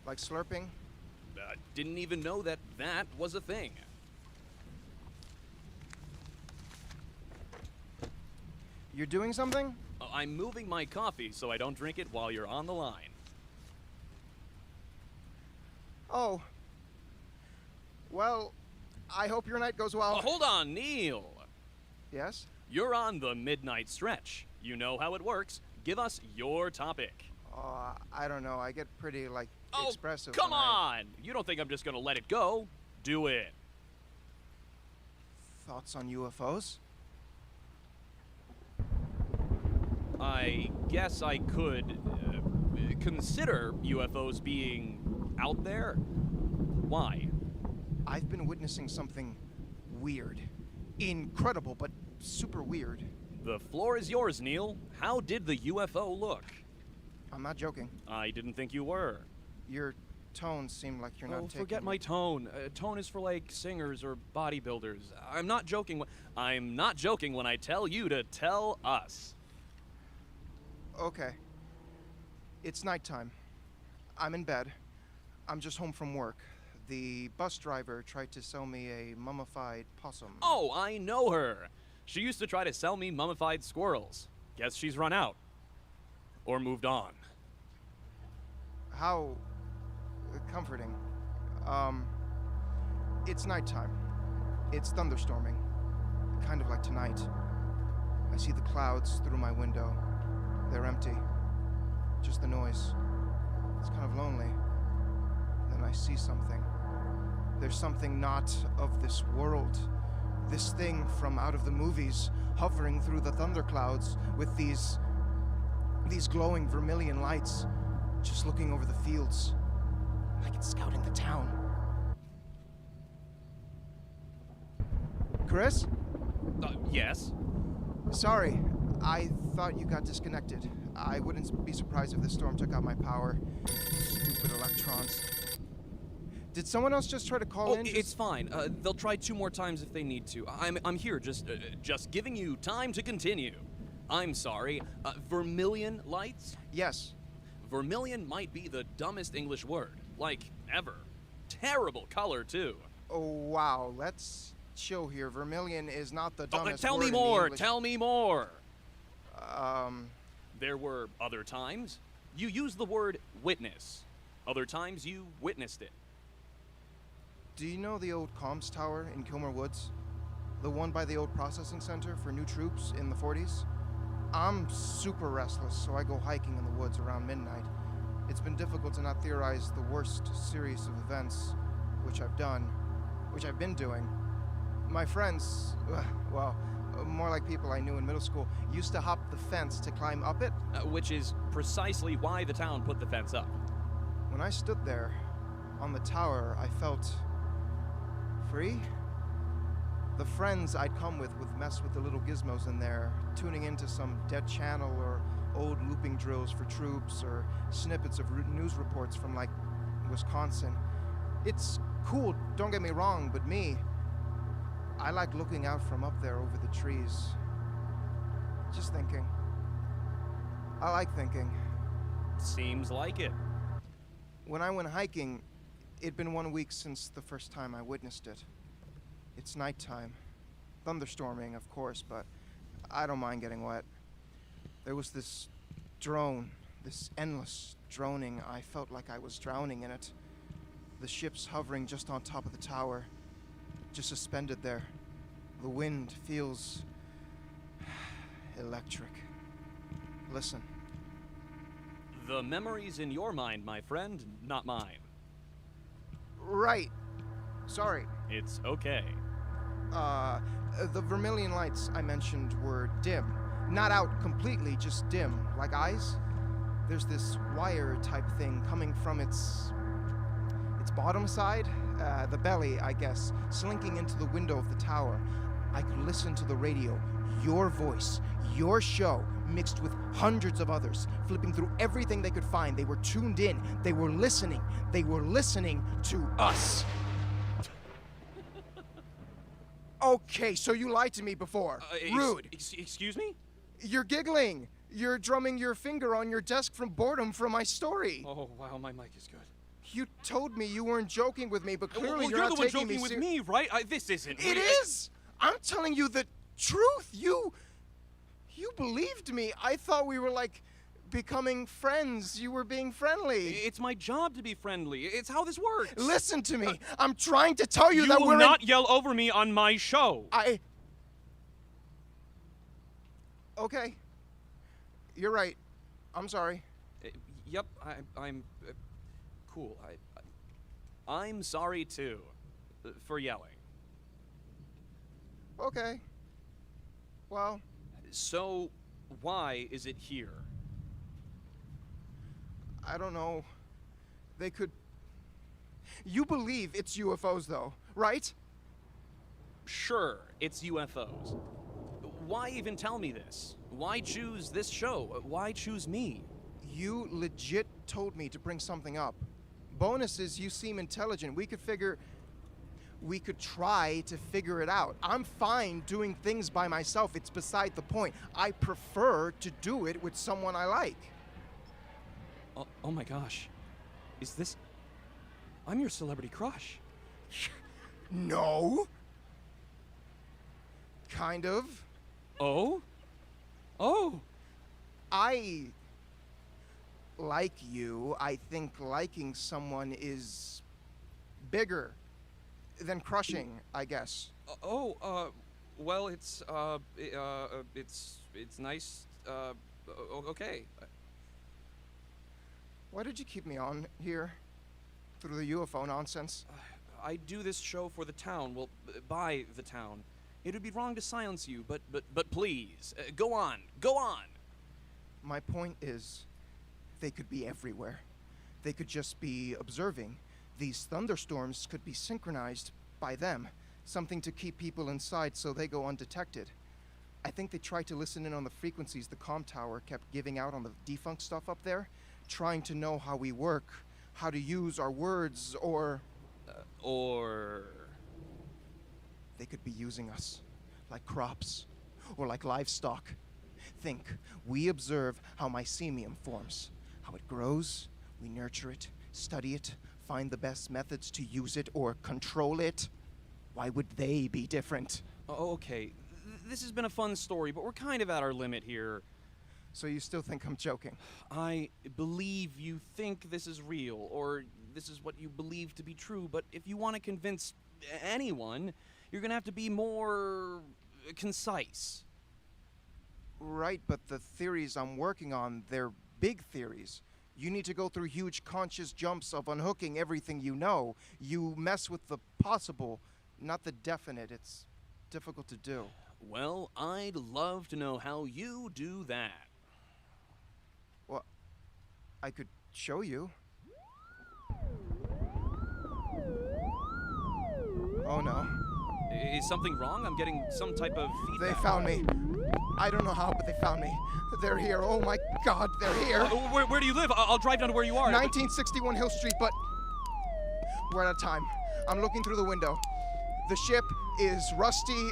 N: Like slurping.
G: Didn't even know that was a thing.
N: You're doing something?
G: I'm moving my coffee so I don't drink it while you're on the line.
N: Oh. Well, I hope your night goes well.
G: Hold on, Neil.
N: Yes?
G: You're on the Midnight Stretch. You know how it works. Give us your topic.
N: I don't know. I get pretty, expressive.
G: Come on! You don't think I'm just gonna let it go? Do it.
N: Thoughts on UFOs?
G: I guess I could consider UFOs being out there. Why?
N: I've been witnessing something weird. Incredible, but super weird.
G: The floor is yours, Neil. How did the UFO look?
N: I'm not joking.
G: I didn't think you were.
N: Your tone seemed like you're not taking...
G: forget my tone. Tone is for, singers or bodybuilders. I'm not joking when I tell you to tell us.
N: Okay. It's nighttime. I'm in bed. I'm just home from work. The bus driver tried to sell me a mummified possum.
G: Oh, I know her. She used to try to sell me mummified squirrels. Guess she's run out. Or moved on.
N: How comforting. It's nighttime. It's thunderstorming. Kind of like tonight. I see the clouds through my window. They're empty. Just the noise. It's kind of lonely. Then I see something. There's something not of this world. This thing from out of the movies, hovering through the thunderclouds with these glowing vermilion lights, just looking over the fields, like it's scouting the town. Chris?
G: Yes?
N: Sorry, I thought you got disconnected. I wouldn't be surprised if the storm took out my power. Stupid electrons. Did someone else just try to call in?
G: It's fine. They'll try 2 more times if they need to. I'm here, just giving you time to continue. I'm sorry. Vermilion lights?
N: Yes.
G: Vermilion might be the dumbest English word, ever. Terrible color, too.
N: Oh, wow. Let's chill here. Vermilion is not the dumbest
G: tell
N: word
G: me more.
N: in the English.
G: Tell me more. There were other times. You used the word witness. Other times you witnessed it.
N: Do you know the old comms tower in Kilmer Woods? The one by the old processing center for new troops in the 40s? I'm super restless, so I go hiking in the woods around midnight. It's been difficult to not theorize the worst series of events, which I've been doing. My friends, well, more like people I knew in middle school, used to hop the fence to climb up it.
G: Which is precisely why the town put the fence up.
N: When I stood there on the tower, I felt free. The friends I'd come with would mess with the little gizmos in there, tuning into some dead channel or old looping drills for troops or snippets of news reports from, like, Wisconsin. It's cool, don't get me wrong, but me, I like looking out from up there over the trees. Just thinking. I like thinking.
L: Seems like it.
N: When I went hiking, it'd been 1 week since the first time I witnessed it. It's nighttime. Thunderstorming, of course, but I don't mind getting wet. There was this drone, this endless droning. I felt like I was drowning in it. The ship's hovering just on top of the tower, just suspended there. The wind feels electric. Listen.
L: The memory's in your mind, my friend, not mine.
N: Right. Sorry.
L: It's okay.
N: The vermilion lights I mentioned were dim. Not out completely, just dim, like eyes. There's this wire type thing coming from its bottom side, the belly, I guess, slinking into the window of the tower. I could listen to the radio, your voice, your show, mixed with hundreds of others, flipping through everything they could find. They were tuned in. They were listening. They were listening to us. Okay, so you lied to me before. Rude.
L: Excuse me?
N: You're giggling. You're drumming your finger on your desk from boredom from my story.
L: Oh, wow, my mic is good.
N: You told me you weren't joking with me, but clearly
L: you're
N: not
L: the one
N: taking
L: joking
N: me
L: with me, right? This isn't.
N: It is! I'm telling you the truth. You believed me. I thought we were, like, becoming friends. You were being friendly.
L: It's my job to be friendly. It's how this works.
N: Listen to me. I'm trying to tell you that
L: You will not yell over me on my show.
N: Okay. You're right. I'm sorry.
L: Yep, I'm cool. I'm sorry too for yelling.
N: Okay. Well.
L: So, why is it here?
N: I don't know. They could. You believe it's UFOs, though, right?
L: Sure, it's UFOs. Why even tell me this? Why choose this show? Why choose me?
N: You legit told me to bring something up. Bonus is you seem intelligent. We could try to figure it out. I'm fine doing things by myself. It's beside the point. I prefer to do it with someone I like.
L: Oh my gosh. Is this... I'm your celebrity crush.
N: No. Kind of.
L: Oh? Oh.
N: I like you. I think liking someone is bigger than crushing, I guess.
L: Well, it's nice, okay.
N: Why did you keep me on here? Through the UFO nonsense?
L: I do this show for the town, well, by the town. It would be wrong to silence you, but please, go on.
N: My point is, they could be everywhere. They could just be observing. These thunderstorms could be synchronized by them, something to keep people inside so they go undetected. I think they tried to listen in on the frequencies the comm tower kept giving out on the defunct stuff up there, trying to know how we work, how to use our words, or... They could be using us, like crops, or like livestock. Think, we observe how mycelium forms, how it grows, we nurture it, study it, find the best methods to use it or control it. Why would they be different?
L: Okay. This has been a fun story, but we're kind of at our limit here.
N: So you still think I'm joking?
L: I believe you think this is real, or this is what you believe to be true, but if you want to convince anyone, you're gonna have to be more concise.
N: Right, but the theories I'm working on, they're big theories. You need to go through huge conscious jumps of unhooking everything you know. You mess with the possible, not the definite. It's difficult to do.
L: Well, I'd love to know how you do that.
N: Well, I could show you. Oh no.
L: Is something wrong? I'm getting some type of feedback.
N: They found me. I don't know how, but they found me. They're here. Oh my God, they're here.
L: Where do you live? I'll drive down to where you are.
N: 1961 Hill Street, but we're out of time. I'm looking through the window. The ship is rusty,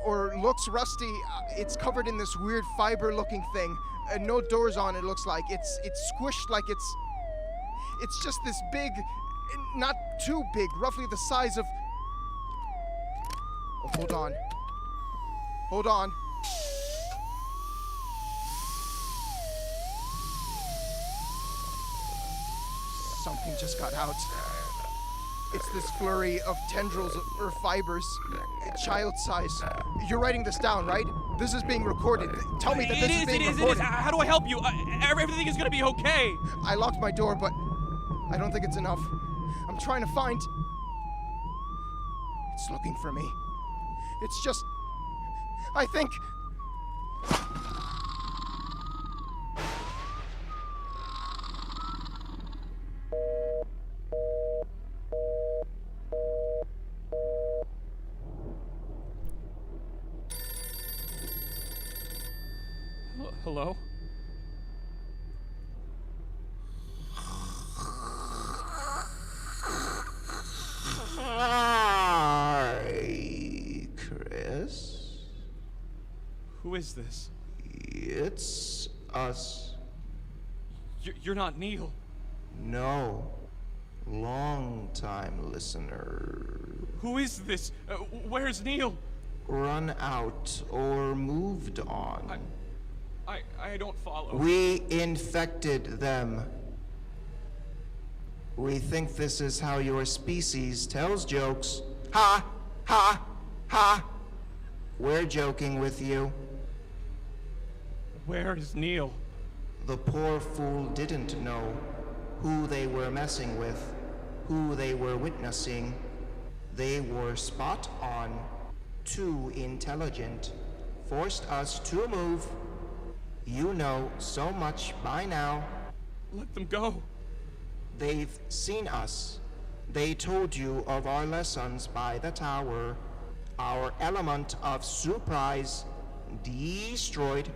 N: or looks rusty. It's covered in this weird fiber-looking thing. No doors on it, looks like. It's squished like it's just this big, not too big, roughly the size of... Oh, hold on. Hold on. Something just got out. It's this flurry of tendrils or fibers, child size. You're writing this down, right? This is being recorded. Tell me that this is being recorded.
L: It is. How do I help you? Everything is gonna be okay.
N: I locked my door, but I don't think it's enough. I'm trying to find... It's looking for me. It's just... I think...
G: Hello?
N: Hi, Chris.
G: Who is this?
N: It's us.
G: You're not Neil.
N: No. Long-time listener.
G: Who is this? Where's Neil?
N: Run out or moved on.
G: I don't follow.
N: We infected them. We think this is how your species tells jokes. Ha! Ha! Ha! We're joking with you.
G: Where is Neil?
N: The poor fool didn't know who they were messing with, who they were witnessing. They were spot on, too intelligent, forced us to move. You know so much by now.
G: Let them go.
N: They've seen us. They told you of our lessons by the tower. Our element of surprise destroyed.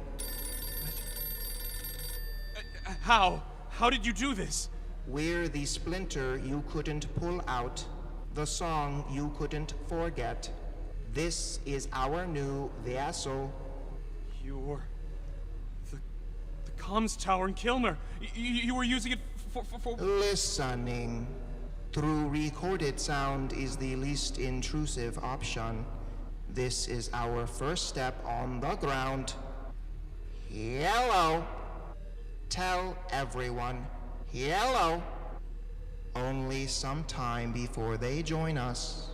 G: How? How did you do this?
N: We're the splinter you couldn't pull out, the song you couldn't forget. This is our new vessel.
G: You're... The comms tower in Kilmer. You were using it for...
N: Listening. Through recorded sound is the least intrusive option. This is our first step on the ground. Hello. Tell everyone. Hello. Only some time before they join us.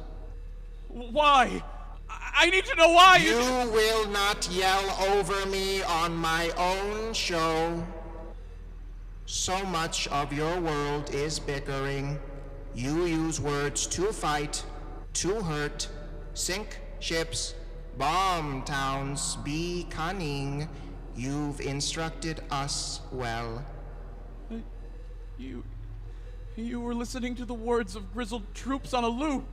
G: Why? I need to know why!
N: You will not yell over me on my own show. So much of your world is bickering. You use words to fight, to hurt, sink ships, bomb towns, be cunning. You've instructed us well.
G: You were listening to the words of grizzled troops on a loop.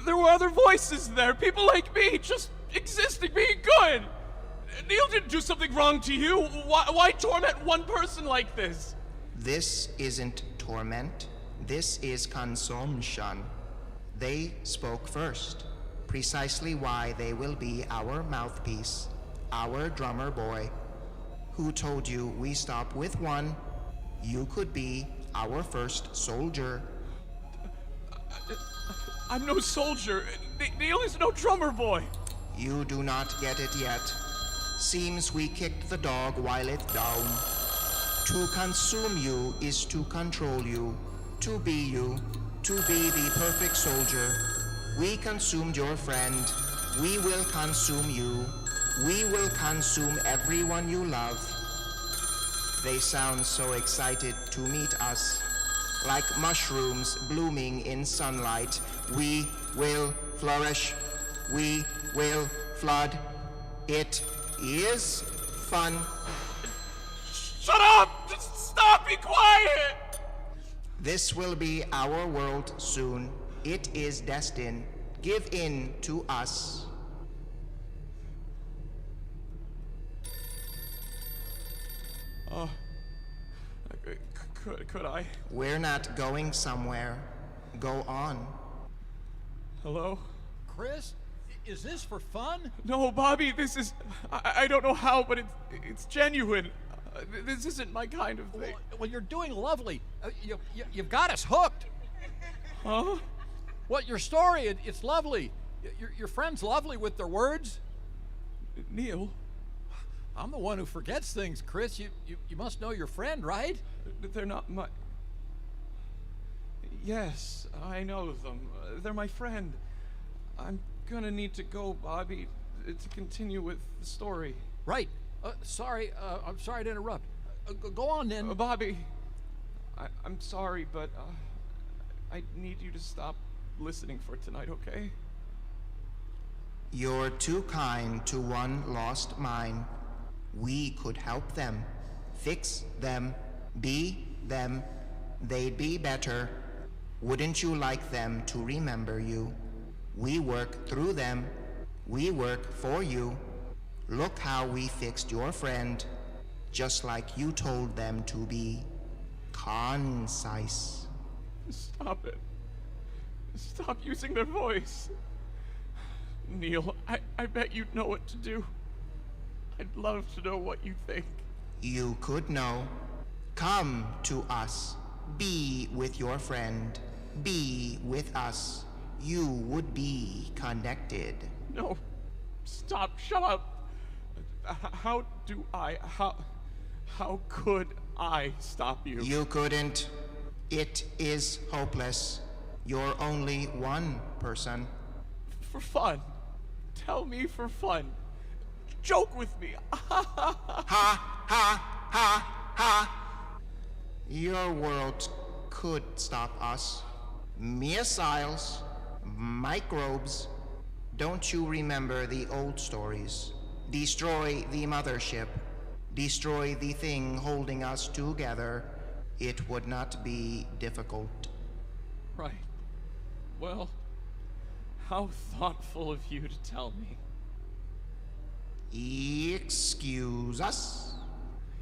G: There were other voices there, people like me, just existing, being good. Neil didn't do something wrong to you. Why torment one person like this?
N: This isn't torment. This is consumption. They spoke first, precisely why they will be our mouthpiece, our drummer boy. Who told you we stop with one? You could be our first soldier.
G: I'm no soldier. Neil is no drummer boy.
N: You do not get it yet. Seems we kicked the dog while it's down. To consume you is to control you, to be you, to be the perfect soldier. We consumed your friend. We will consume you. We will consume everyone you love. They sound so excited to meet us. Like mushrooms blooming in sunlight, we will flourish. We will flood. It is fun.
G: Shut up! Just stop! Be quiet!
N: This will be our world soon. It is destined. Give in to us.
G: Could I?
N: We're not going somewhere. Go on.
G: Hello?
M: Chris, is this for fun?
G: No, Bobby, this is... I don't know how, but it's genuine. This isn't my kind of thing.
M: Well, you're doing lovely. You've got us hooked.
G: Huh?
M: What, your story, it's lovely. Your friend's lovely with their words.
G: Neil?
M: I'm the one who forgets things, Chris. You must know your friend, right?
G: They're not my... Yes, I know them. They're my friend. I'm gonna need to go, Bobby, to continue with the story.
M: Right. Sorry, I'm sorry to interrupt. Go on then.
G: Bobby, I'm sorry, but I need you to stop listening for tonight, okay?
N: You're too kind to one lost mine. We could help them, fix them, be them. They'd be better. Wouldn't you like them to remember you? We work through them. We work for you. Look how we fixed your friend, just like you told them to be. Concise.
G: Stop it. Stop using their voice. Neil, I bet you'd know what to do. I'd love to know what you think.
N: You could know. Come to us. Be with your friend. Be with us. You would be connected.
G: No. Stop. Shut up. How could I stop you?
N: You couldn't. It is hopeless. You're only one person.
G: For fun. Tell me for fun. Joke with me.
N: Ha, ha. Your world could stop us. Missiles, microbes. Don't you remember the old stories? Destroy the mothership. Destroy the thing holding us together. It would not be difficult.
G: Right. Well, how thoughtful of you to tell me.
N: Excuse us?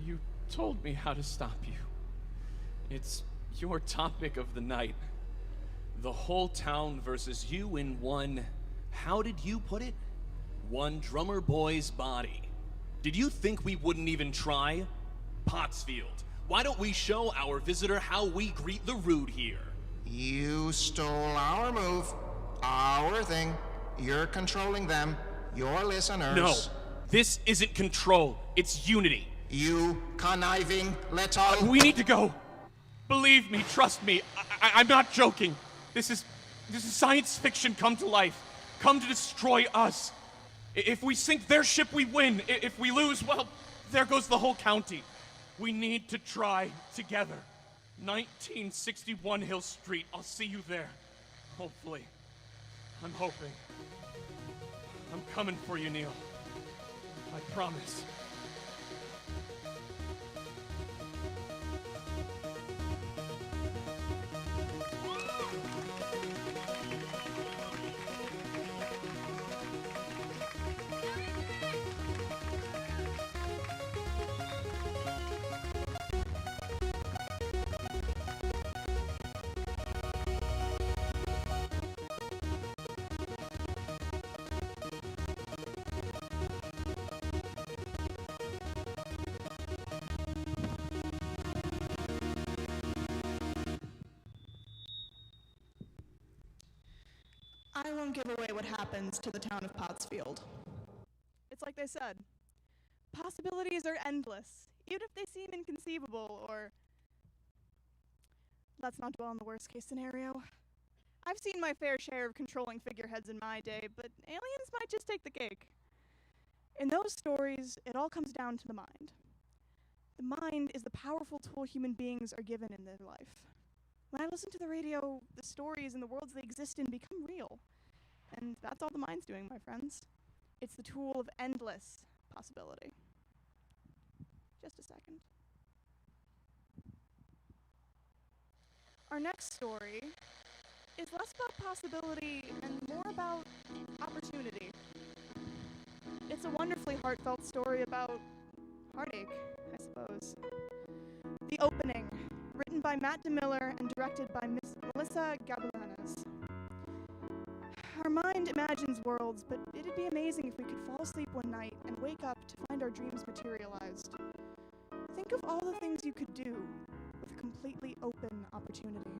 G: You told me how to stop you. It's your topic of the night. The whole town versus you in one, how did you put it? One drummer boy's body. Did you think we wouldn't even try? Pottsfield, why don't we show our visitor how we greet the rude here?
N: You stole our move, our thing. You're controlling them, your listeners.
G: No, this isn't control, it's unity.
N: You conniving little...
G: We need to go. Believe me, trust me, I'm not joking. This is science fiction come to life, come to destroy us. If we sink their ship, we win. If we lose, well, there goes the whole county. We need to try together. 1961 Hill Street. I'll see you there. Hopefully. I'm hoping. I'm coming for you, Neil. I promise.
F: I won't give away what happens to the town of Pottsfield. It's like they said, possibilities are endless, even if they seem inconceivable, or... Let's not dwell on the worst case scenario. I've seen my fair share of controlling figureheads in my day, but aliens might just take the cake. In those stories, it all comes down to the mind. The mind is the powerful tool human beings are given in their life. When I listen to the radio, the stories and the worlds they exist in become real. And that's all the mind's doing, my friends. It's the tool of endless possibility. Just a second. Our next story is less about possibility and more about opportunity. It's a wonderfully heartfelt story about heartache, I suppose. The Opening, written by Matt DeMiller and directed by Miss Melissa Gabilanes. Our mind imagines worlds, but it'd be amazing if we could fall asleep one night and wake up to find our dreams materialized. Think of all the things you could do with a completely open opportunity.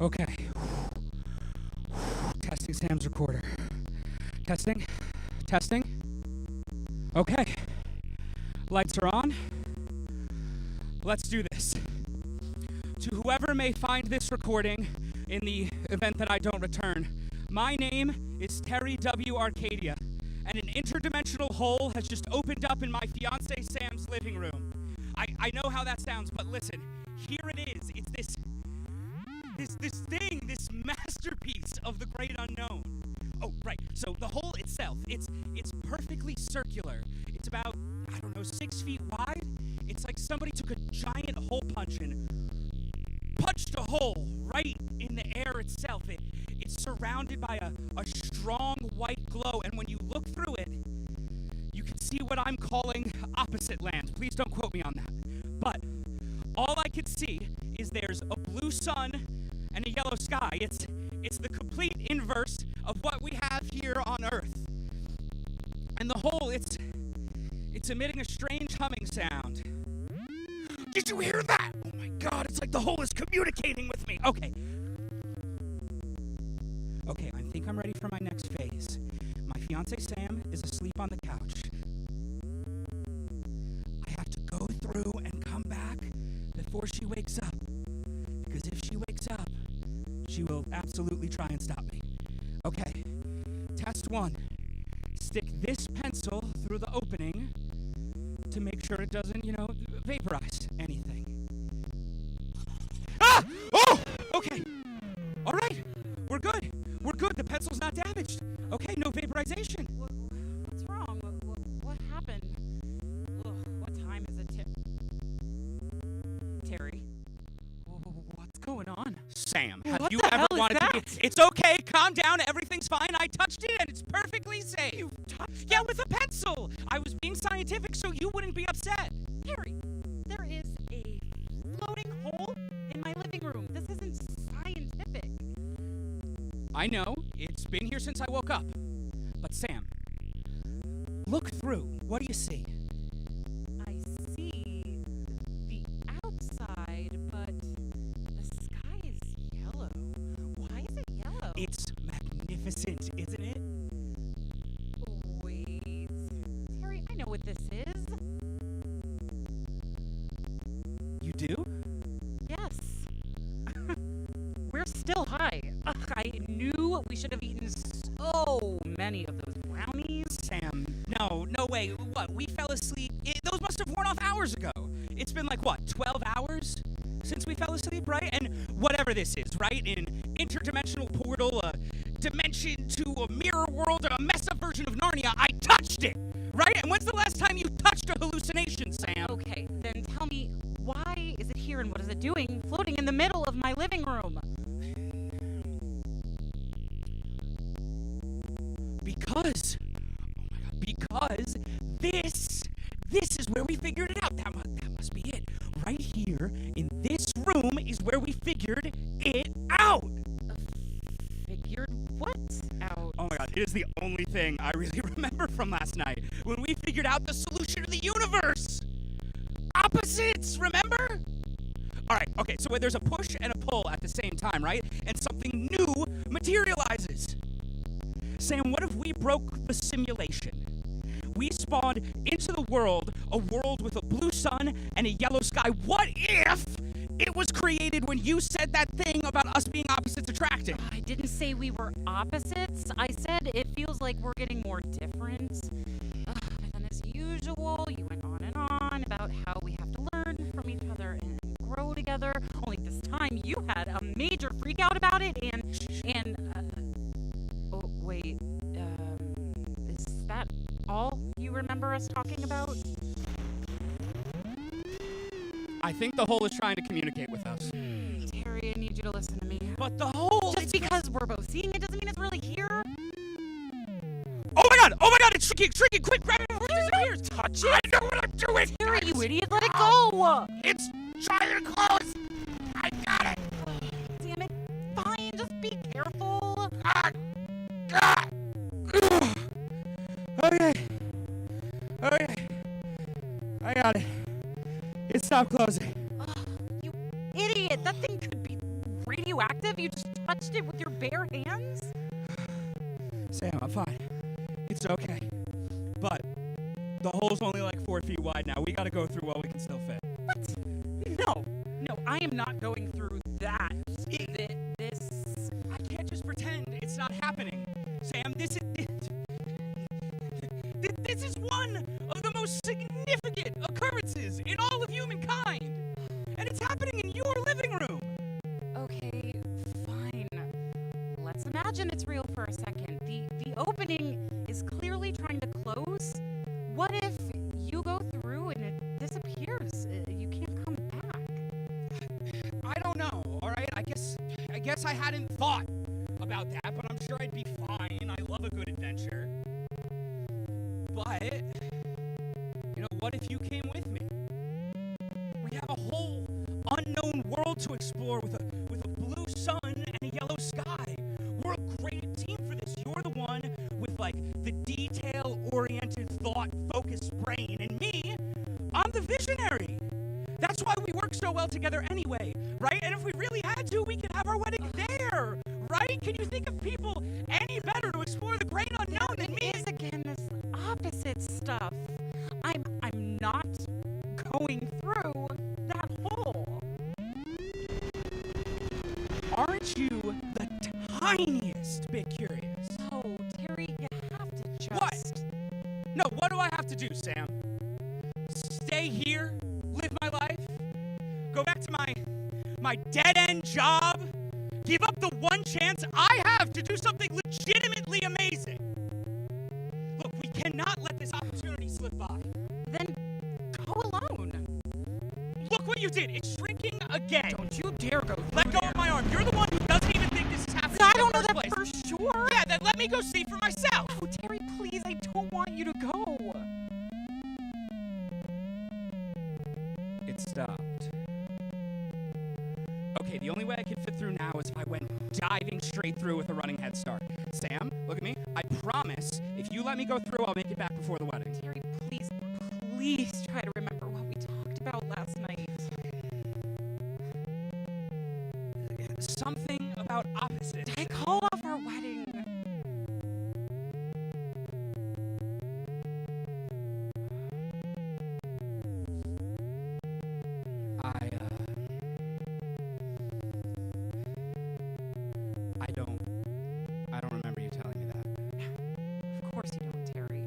H: Okay. Testing Sam's recorder. Testing. Okay. Lights are on. Let's do this. To whoever may find this recording in the event that I don't return, my name is Terry W. Arcadia, and an interdimensional hole has just opened up in my fiancé Sam's living room. I know how that sounds, but listen, here it is. It's this masterpiece of the great unknown. Oh, right. So the hole itself, it's perfectly circular. It's about, 6 feet wide. It's like somebody took a giant hole punch and punched a hole right in the air itself. It's surrounded by a strong white glow, and when you look through it, you can see what I'm calling opposite land. Please don't quote me on that. But all I can see is there's a blue sun and a yellow sky. It's the complete inverse of what we have here on Earth. And the hole, it's emitting a strange humming sound. Did you hear that? Oh my God, it's like the hole is communicating with me. Okay, I think I'm ready for my next phase. My fiancé Sam is asleep on the couch. I have to go through and come back before she wakes up. Because if she wakes up, she will absolutely try and stop me. Okay, test 1. Stick this pencil through the opening to make sure it doesn't, vaporize anything. Ah! Oh! Okay. All right. We're good. The pencil's not damaged. Okay, no vaporization.
K: What's wrong? What happened? What time is it, Terry? What's going on?
H: Sam,
K: What
H: have you
K: the
H: ever
K: hell is
H: wanted
K: that?
H: to be... It's okay, calm down, everything's fine. I touched it and it's perfectly safe. You touched it? Yeah, with a pencil. I was being scientific so you wouldn't be upset.
K: Terry, there is a floating hole in my living room. This isn't scientific.
H: I know, it's been here since I woke up. But Sam, look through. What do you see?
K: I see the outside, but the sky is yellow. Why is it yellow?
H: It's magnificent, isn't it?
K: Wait. Terry, I know what this is.
H: You do?
K: Yes. We're still high. Ugh, I knew we should have eaten so many of those brownies.
H: Sam, no way. What, we fell asleep? Those must have worn off hours ago. It's been 12 hours since we fell asleep, right? And whatever this is, right? An interdimensional portal, a dimension to a mirror world, a messed up version of Narnia, I touched it, right? And when's the last time you touched a hallucination, Sam?
K: Okay, then tell me, why is it here and what is it doing floating in the middle of my living room?
H: Because this is where we figured it out. That must be it. Right here in this room is where we figured it out.
K: Figured what out?
H: Oh my God, it is the only thing I really remember from last night. When we figured out the solution to the universe. Opposites, remember? All right, okay, so there's a push and a pull at the same time, right? And something new materializes. Sam, what if we broke the simulation? We spawned into the world a world with a blue sun and a yellow sky. What if It was created when you said that thing about us being opposites attracting.
O: I didn't say we were opposites. I said it feels like we're getting more different. And then as usual, you went on and on about how we have to learn from each other and grow together. Only this time you had a major freak out about it oh wait, is that all you remember us talking about?
H: I think the hole is trying to communicate with us.
O: Terry, I need you to listen to me.
H: But the hole...
O: Just because we're both seeing it doesn't mean it's really here.
H: Oh my god, it's shrinking, quick, grab it before it disappears.
O: Touch it.
H: I know what I'm doing.
O: Terry, you idiot, let it go.
H: It's trying to close. I got it.
O: Damn it. Fine, just be careful.
H: Okay. I got it. It stopped closing.
O: You idiot. That thing could be radioactive. You just touched it with your bare hands.
H: Sam, I'm fine. It's okay. But the hole's only like 4 feet wide now. We gotta go through while we can still fit.
O: What? No, I am not going through that. This.
H: I can't just pretend it's not happening. Sam, this is one of the most significant occurrences in all of humankind. And it's happening in your living room.
O: Okay, fine. Let's imagine it's real for a second. The opening is clearly trying to close. What if you go through and it disappears? You can't come back.
H: I don't know, all right? I guess I hadn't thought about that, but I'm sure I'd be fine. I love a good adventure. But, you know, what if you came with me? We have a whole unknown world to explore with a blue sun and a yellow sky. We're a great team for this. You're the one with, like, the detail-oriented, thought-focused brain. And me, I'm the visionary. That's why we work so well together anyway, right? And if we really had to, we could have our wedding there, right? Can you think of people any better to explore the great unknown than me?
O: It is, again, this opposite stuff. I'm not going through that hole.
H: Aren't you the tiniest bit curious?
O: Oh, Terry, you have to just...
H: What? No, what do I have to do, Sam? Stay here, live my life, go back to my dead-end job, give up the one chance I have to do something legitimately amazing. Look, we cannot let this opportunity slip by.
O: Then go alone.
H: Look what you did. It's shrinking again.
O: Don't you dare go.
H: Let go of my arm. You're the one who doesn't even think this is happening.
O: I don't know
H: in the
O: that
H: first
O: for
H: place.
O: sure.
H: Yeah, then let me go see for myself.
O: Oh, Terry, please, I don't want you to go.
H: It stopped. Okay, the only way I can fit through now is if I went diving straight through with a running head start. Sam, look at me. I promise, if you let me go through, I'll make it back before the wedding.
O: Terry, please try to remember what we talked about last night.
H: Something about opposites.
O: Did I call off our wedding?
H: I don't remember you telling me that.
O: Of course you don't, Terry.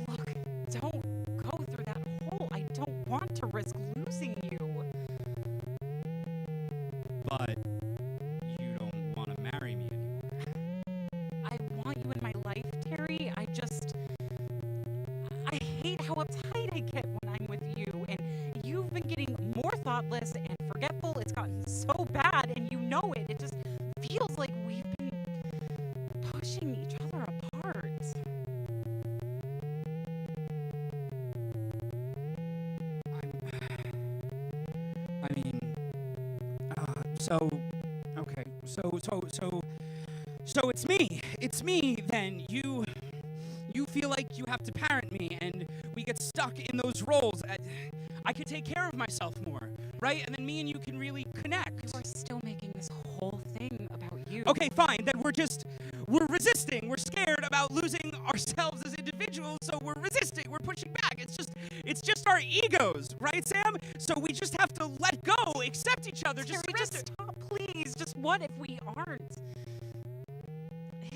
O: Look, don't go through that hole. I don't want to risk losing you.
H: But you don't want to marry me anymore.
O: I want you in my life, Terry. I hate how uptight I get when I'm with you. And you've been getting more thoughtless and forgetful. It's gotten so bad, and you know it. It just feels like we've been pushing each other apart.
H: So it's me. It's me then. You feel like you have to parent me, and we get stuck in those roles. I could take care of myself more, right? And then me and you can really connect.
O: You are still making this whole thing about you.
H: Okay, fine. Then we're resisting. We're scared about losing ourselves as individuals, so we're resisting. We're pushing back. It's just our egos, right, Sam? So we just have to let go, accept each other, just
O: Terry, just stop, please. Just what if we aren't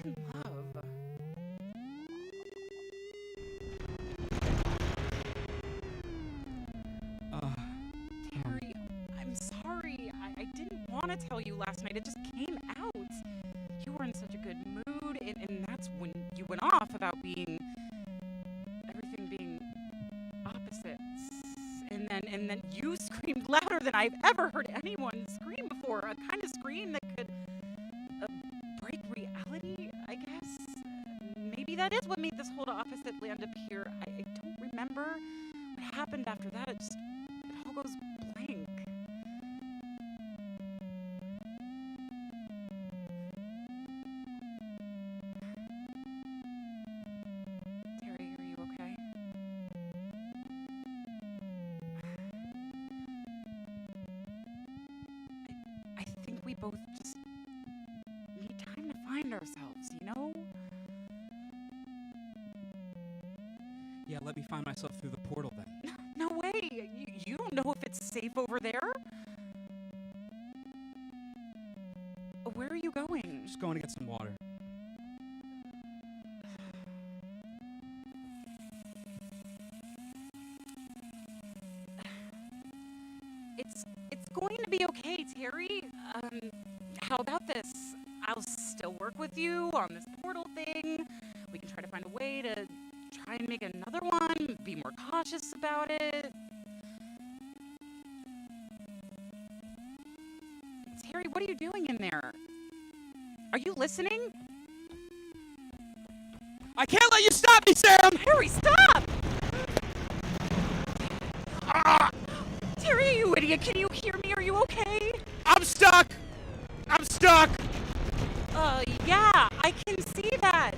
O: in love? Terry, I'm sorry. I didn't want to tell you last night. It just came out. You were in such a good mood, and that's when you went off about everything being opposites. And then you screamed louder than I've ever heard anyone scream before. A kind of scream that could break reality, I guess. Maybe that is what made this whole opposite land appear. I don't remember what happened after that. It all goes blank. Terry, are you okay? I think we both just need time to find ourselves, you know?
H: Yeah, let me find myself through the portal then.
O: No way! You don't know if it's safe over there? Where are you going?
H: Just going to get some water.
O: It's going to be okay, Terry. How about this? I'll still work with you on this portal thing. We can try to find a way to try and make another one, be more cautious about it. Terry, what are you doing in there? Are you listening?
H: I can't let you stop me, Sam!
O: Terry, stop! Terry, you idiot, can you hear me? Are you okay?
H: I'm stuck! I'm stuck!
O: Yeah, I can see that.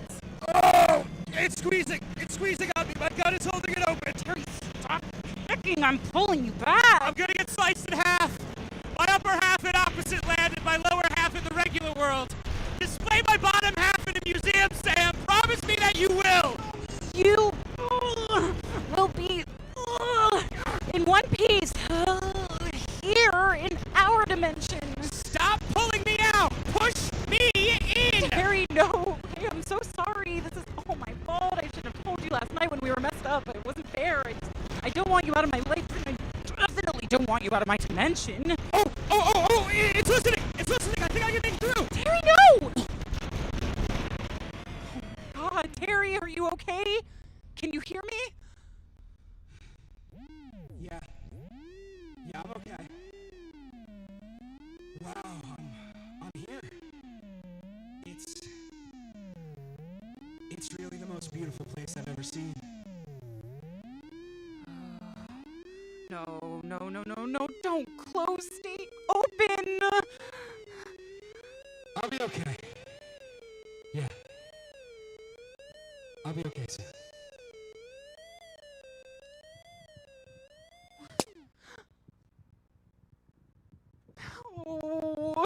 H: Oh! It's squeezing! It's squeezing on me! My gun is holding it open!
O: Terry, stop kicking! I'm pulling you back!
H: I'm gonna get sliced in half! My upper half in opposite land and my lower half in the regular world! Display my bottom half in a museum, Sam! Promise me that you will!
O: You will be in one piece here in our dimension.
H: Stop pulling me out! Push me in!
O: Terry, no. Hey, I'm so sorry. This is all my fault. I should have told you last night when we were messed up. It wasn't fair. I don't want you out of my life. I definitely don't want you out of my dimension.
H: Oh! It's listening! It's listening! I think I can make it through!
O: Terry, no! Oh, God, Terry, are you okay? Can you hear me?
H: Yeah, I'm okay. Wow, I'm here. It's really the most beautiful place I've ever seen.
O: No, don't close, stay open!
H: I'll be okay. Yeah. I'll be okay, Sam.
O: Oh.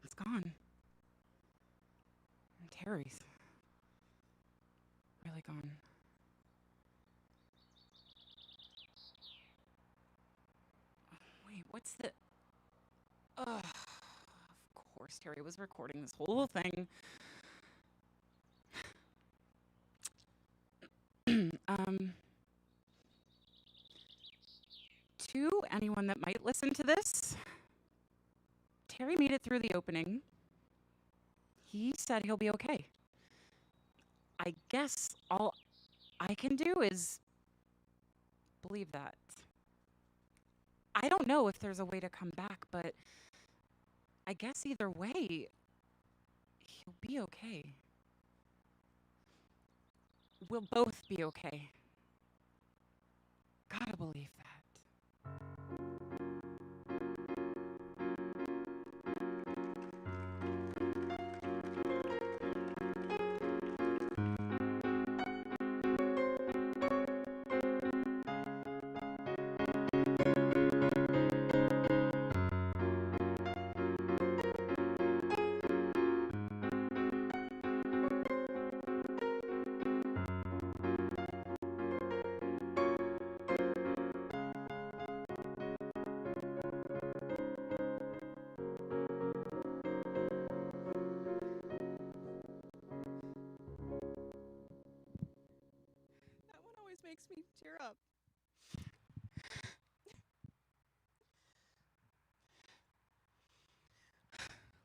O: It's gone. And Terry's really gone. Wait, what's the... Of course, Terry was recording this whole thing. To anyone that might listen to this, Terry made it through the opening. He said he'll be okay. I guess all I can do is believe that. I don't know if there's a way to come back, but I guess either way, he'll be okay. We'll both be okay. Gotta believe that.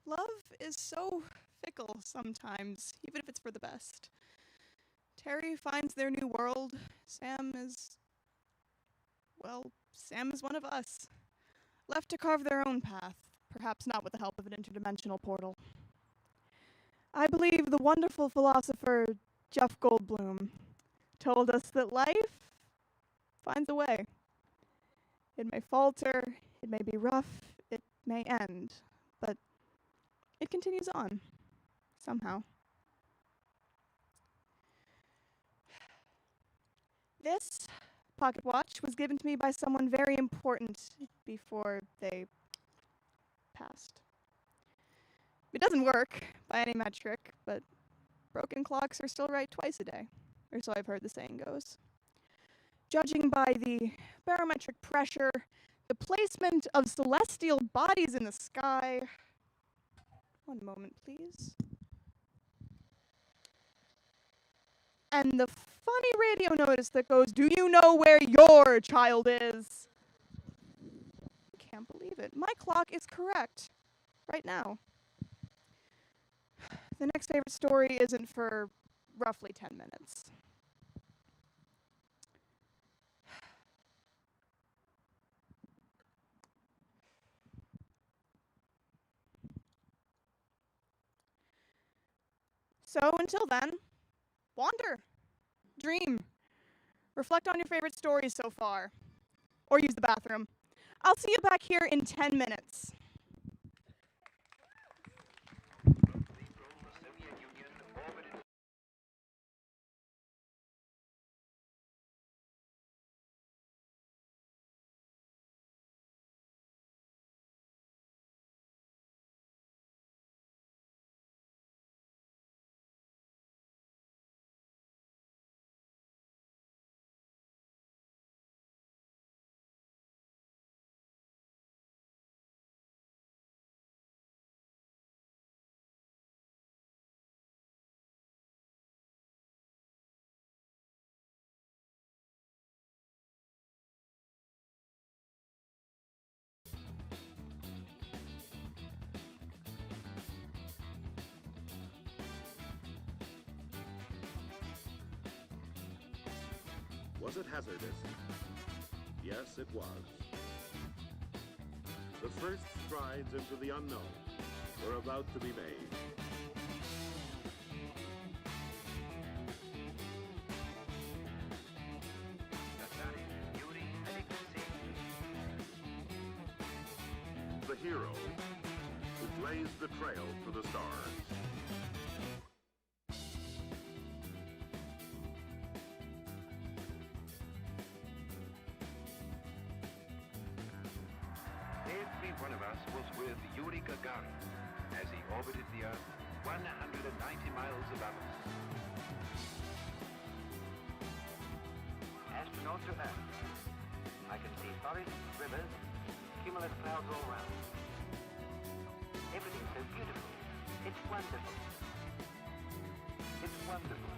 F: Love is so fickle sometimes, even if it's for the best. Terry finds their new world. Sam is one of us. Left to carve their own path, perhaps not with the help of an interdimensional portal. I believe the wonderful philosopher Jeff Goldblum told us that life finds a way. It may falter, it may be rough, it may end, but it continues on, somehow. This pocket watch was given to me by someone very important before they passed. It doesn't work by any metric, but broken clocks are still right twice a day, or so I've heard the saying goes. Judging by the barometric pressure, the placement of celestial bodies in the sky. One moment, please. And the funny radio notice that goes, "Do you know where your child is?" I can't believe it. My clock is correct right now. The next favorite story isn't for roughly 10 minutes. So until then, wander, dream, reflect on your favorite stories so far, or use the bathroom. I'll see you back here in 10 minutes.
P: Was it hazardous? Yes, it was. The first strides into the unknown were about to be made. The hero who blazed the trail to the stars.
Q: One of us was with Yuri Gagarin as he orbited the Earth 190 miles above us. Astronaut to Earth. I can see forests, rivers, cumulus clouds all around. Everything's so beautiful. It's wonderful. It's wonderful.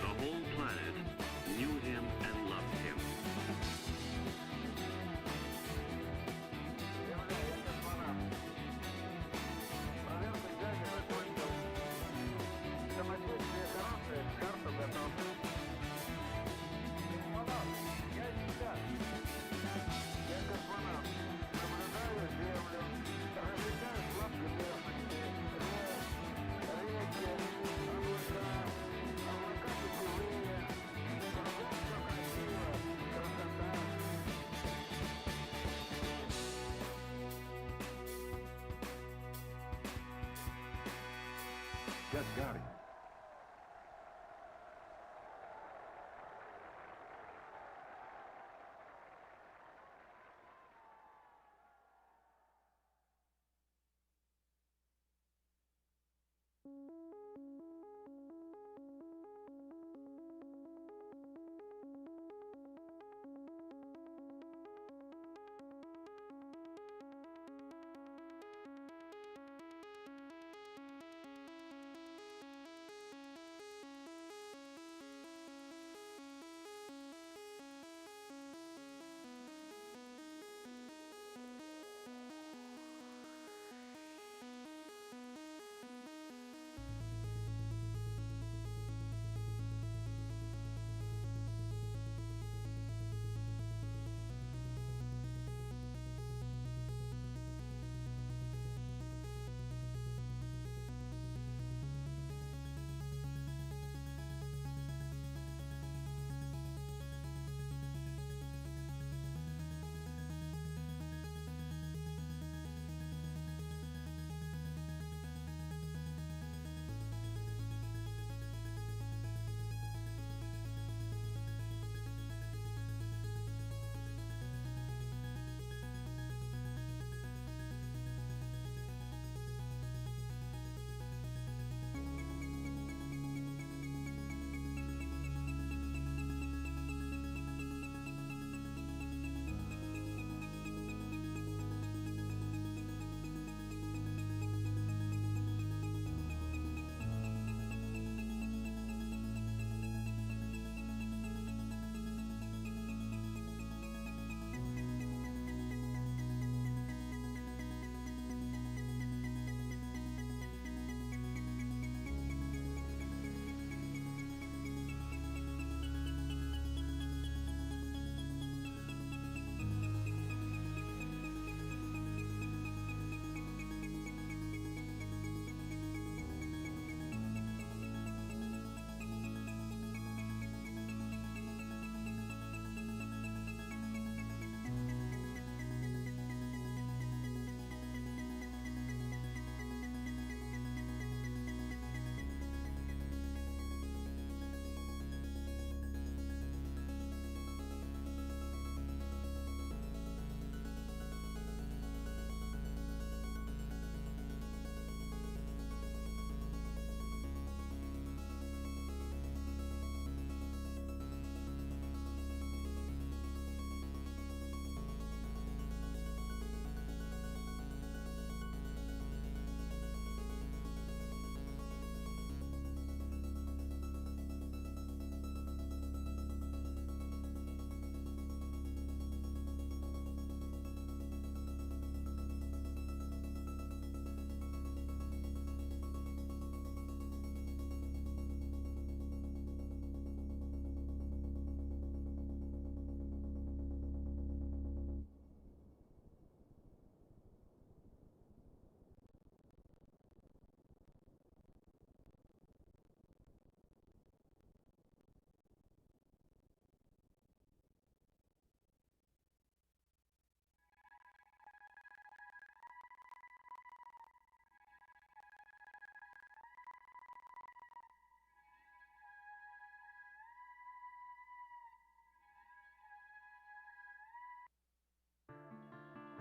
P: The whole planet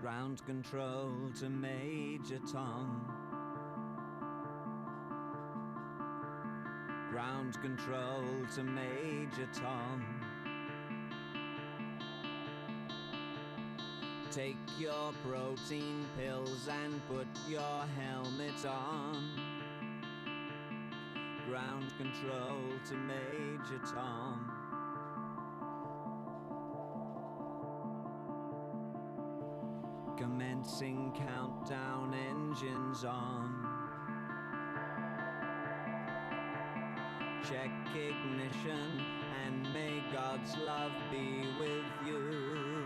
R: Ground control to Major Tom. Ground control to Major Tom. Take your protein pills and put your helmet on. Ground control to Major Tom. Commencing countdown, engines on. Check ignition, and may God's love be with you.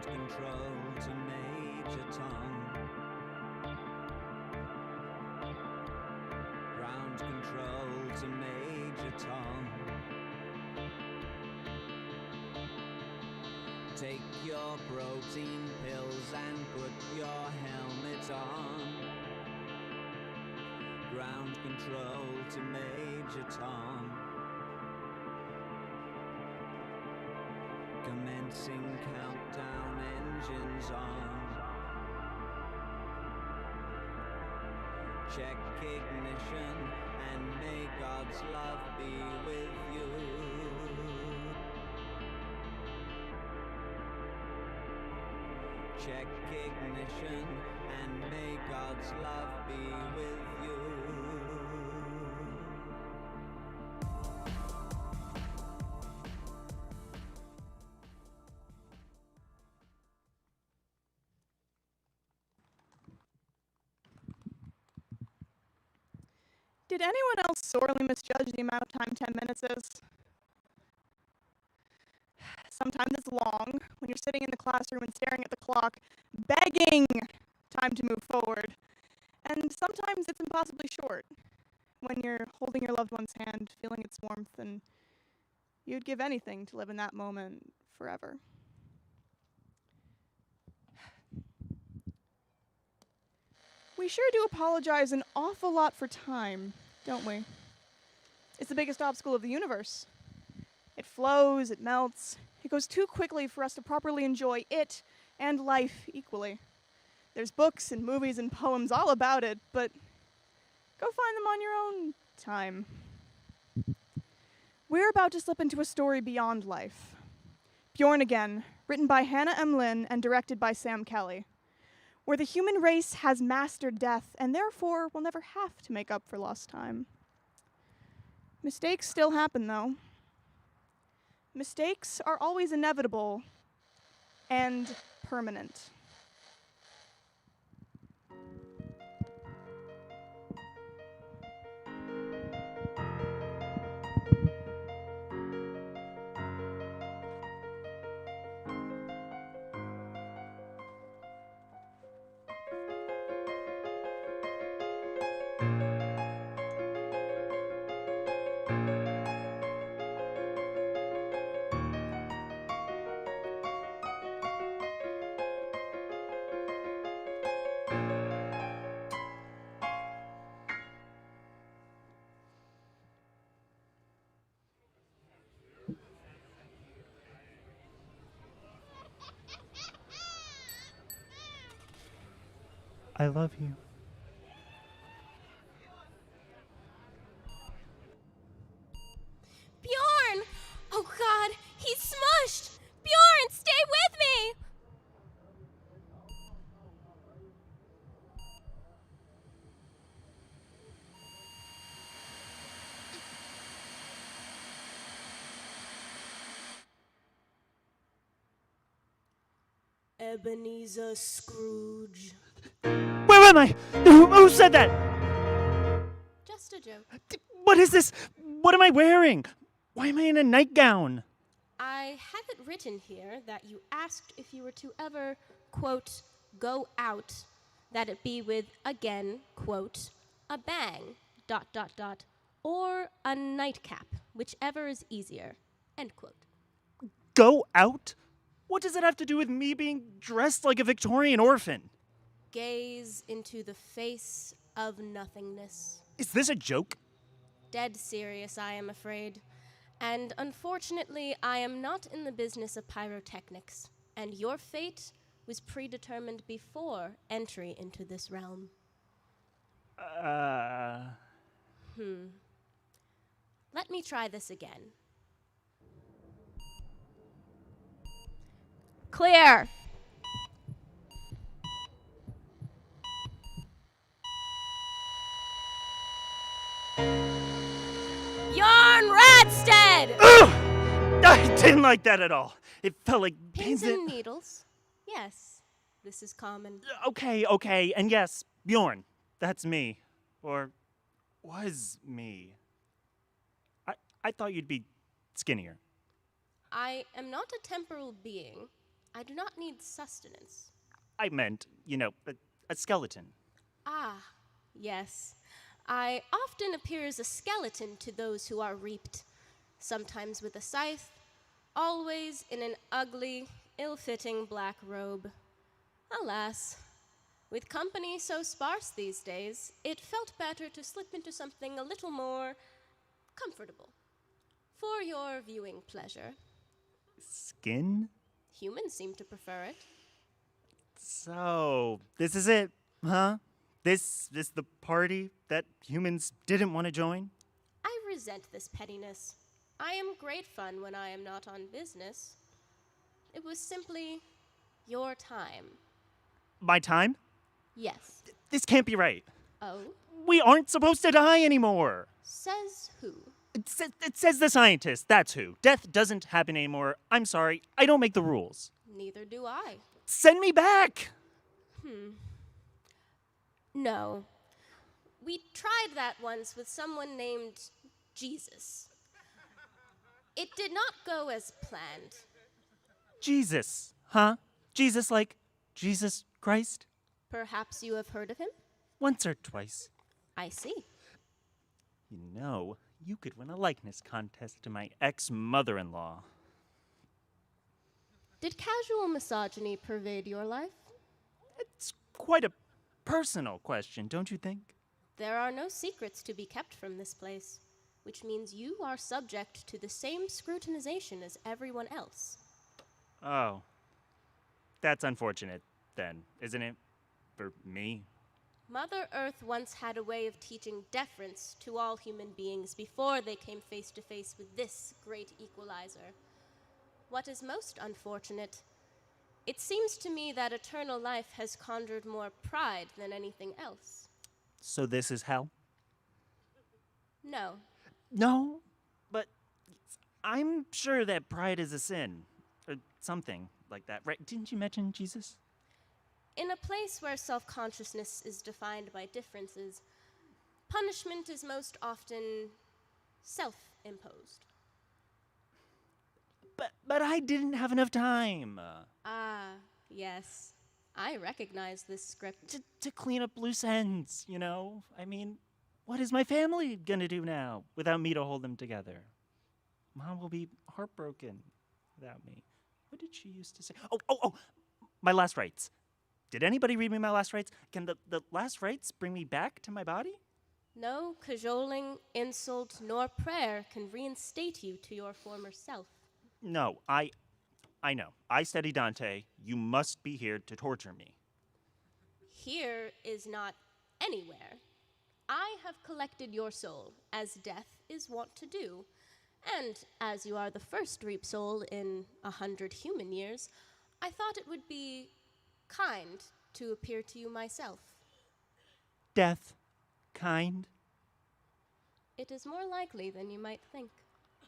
R: Control to Major Tom. Ground control to Major Tom. Take your protein pills and put your helmet on. Ground control to Major Tom. Commencing countdown, engines on. Check ignition, and may God's love be with you. Check ignition, and may God's love be with you.
F: Did anyone else sorely misjudge the amount of time 10 minutes is? Sometimes it's long when you're sitting in the classroom and staring at the clock, begging time to move forward. And sometimes it's impossibly short when you're holding your loved one's hand, feeling its warmth, and you'd give anything to live in that moment forever. We sure do apologize an awful lot for time, don't we? It's the biggest obstacle of the universe. It flows, it melts, it goes too quickly for us to properly enjoy it and life equally. There's books and movies and poems all about it, but go find them on your own time. We're about to slip into a story beyond life. Bjorn Again, written by Hannah M. Lynn and directed by Sam Kelly, where the human race has mastered death and therefore will never have to make up for lost time. Mistakes still happen, though. Mistakes are always inevitable and permanent.
S: I love you.
T: Bjorn! Oh god, he's smushed! Bjorn, stay with me! Ebenezer Scrooge.
S: Where am I? Who said that?
T: Just a joke.
S: What is this? What am I wearing? Why am I in a nightgown?
T: I have it written here that you asked if you were to ever, quote, go out, that it be with, again, quote, a bang, ... or a nightcap, whichever is easier, end quote.
S: Go out? What does it have to do with me being dressed like a Victorian orphan?
T: Gaze into the face of nothingness.
S: Is this a joke?
T: Dead serious, I am afraid. And unfortunately, I am not in the business of pyrotechnics, and your fate was predetermined before entry into this realm. Let me try this again. Clear! Bjorn Radstead!
S: Ugh! I didn't like that at all. It felt like
T: Pins and needles. Yes, this is common.
S: Okay, and yes, Bjorn, that's me. Or was me. I thought you'd be skinnier.
T: I am not a temporal being. I do not need sustenance.
S: I meant, a skeleton.
T: Ah, yes. I often appear as a skeleton to those who are reaped, sometimes with a scythe, always in an ugly, ill-fitting black robe. Alas, with company so sparse these days, it felt better to slip into something a little more comfortable. For your viewing pleasure.
S: Skin?
T: Humans seem to prefer it.
S: So, this is it, huh? This is the party that humans didn't want to join?
T: I resent this pettiness. I am great fun when I am not on business. It was simply your time.
S: My time?
T: Yes.
S: This can't be right.
T: Oh?
S: We aren't supposed to die anymore.
T: Says who?
S: It says the scientist, that's who. Death doesn't happen anymore. I'm sorry, I don't make the rules.
T: Neither do I.
S: Send me back!
T: No. We tried that once with someone named Jesus. It did not go as planned.
S: Jesus, huh? Jesus like Jesus Christ?
T: Perhaps you have heard of him?
S: Once or twice.
T: I see.
S: You could win a likeness contest to my ex-mother-in-law.
T: Did casual misogyny pervade your life?
S: It's quite a personal question, don't you think?
T: There are no secrets to be kept from this place, which means you are subject to the same scrutinization as everyone else.
S: Oh. That's unfortunate, then, isn't it? For me?
T: Mother Earth once had a way of teaching deference to all human beings before they came face to face with this great equalizer. What is most unfortunate, it seems to me that eternal life has conjured more pride than anything else.
S: So this is hell?
T: No.
S: No, but I'm sure that pride is a sin. Or something like that, right? Didn't you mention Jesus?
T: In a place where self-consciousness is defined by differences, punishment is most often self-imposed.
S: But I didn't have enough time.
T: Yes. I recognize this script.
S: To clean up loose ends, I mean, what is my family gonna do now without me to hold them together? Mom will be heartbroken without me. What did she used to say? Oh, my last rites. Did anybody read me my last rites? Can the last rites bring me back to my body?
T: No cajoling, insult, nor prayer can reinstate you to your former self.
S: No, I know. I study Dante. You must be here to torture me.
T: here is not anywhere. I have collected your soul, as death is wont to do. And as you are the first reap soul in 100 human years, I thought it would be kind to appear to you myself.
S: Death. Kind.
T: It is more likely than you might think.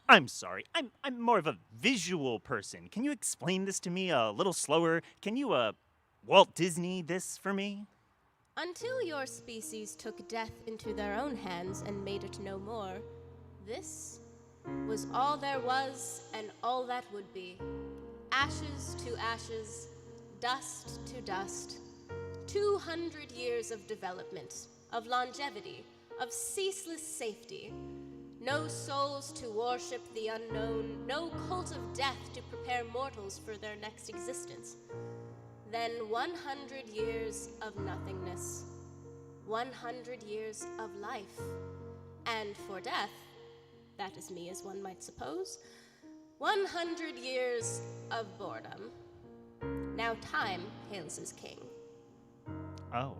S: I'm sorry. I'm more of a visual person. Can you explain this to me a little slower? Can you, Walt Disney this for me?
T: Until your species took death into their own hands and made it no more, this was all there was and all that would be. Ashes to ashes, dust to dust. 200 years of development, of longevity, of ceaseless safety. No souls to worship the unknown, no cult of death to prepare mortals for their next existence. Then 100 years of nothingness. 100 years of life. And for death, that is me as one might suppose, 100 years of boredom. Now time hails as king.
S: Oh.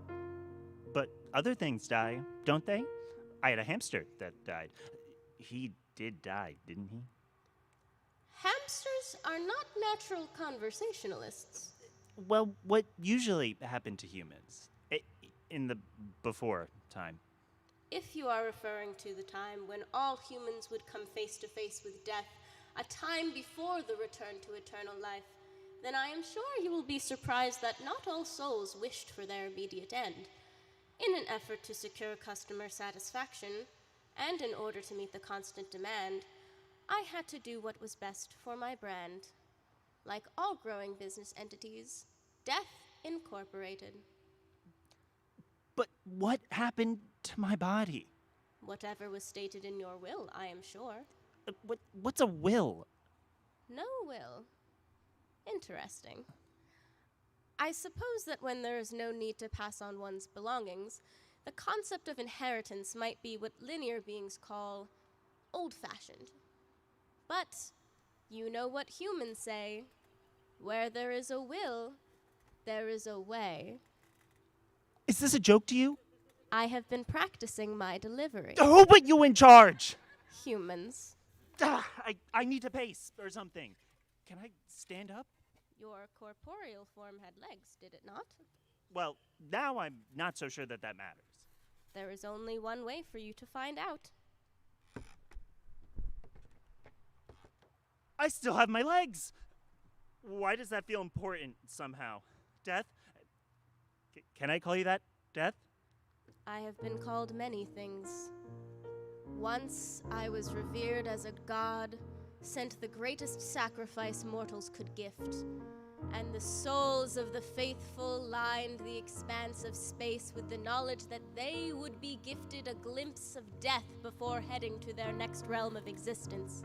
S: But other things die, don't they? I had a hamster that died. He did die, didn't he?
T: Hamsters are not natural conversationalists.
S: Well, what usually happened to humans? In the before time.
T: If you are referring to the time when all humans would come face to face with death, a time before the return to eternal life, then I am sure you will be surprised that not all souls wished for their immediate end. In an effort to secure customer satisfaction, and in order to meet the constant demand, I had to do what was best for my brand. Like all growing business entities, Death Incorporated.
S: But what happened to my body?
T: Whatever was stated in your will, I am sure.
S: What's a will?
T: No will. Interesting. I suppose that when there is no need to pass on one's belongings, the concept of inheritance might be what linear beings call old-fashioned. But you know what humans say. Where there is a will, there is a way.
S: Is this a joke to you?
T: I have been practicing my delivery.
S: Who put you in charge?
T: Humans.
S: I need to pace or something. Can I stand up?
T: Your corporeal form had legs, did it not?
S: Well, now I'm not so sure that matters.
T: There is only one way for you to find out.
S: I still have my legs! Why does that feel important somehow? Death? Can I call you that, Death?
T: I have been called many things. Once I was revered as a god, sent the greatest sacrifice mortals could gift, and the souls of the faithful lined the expanse of space with the knowledge that they would be gifted a glimpse of death before heading to their next realm of existence.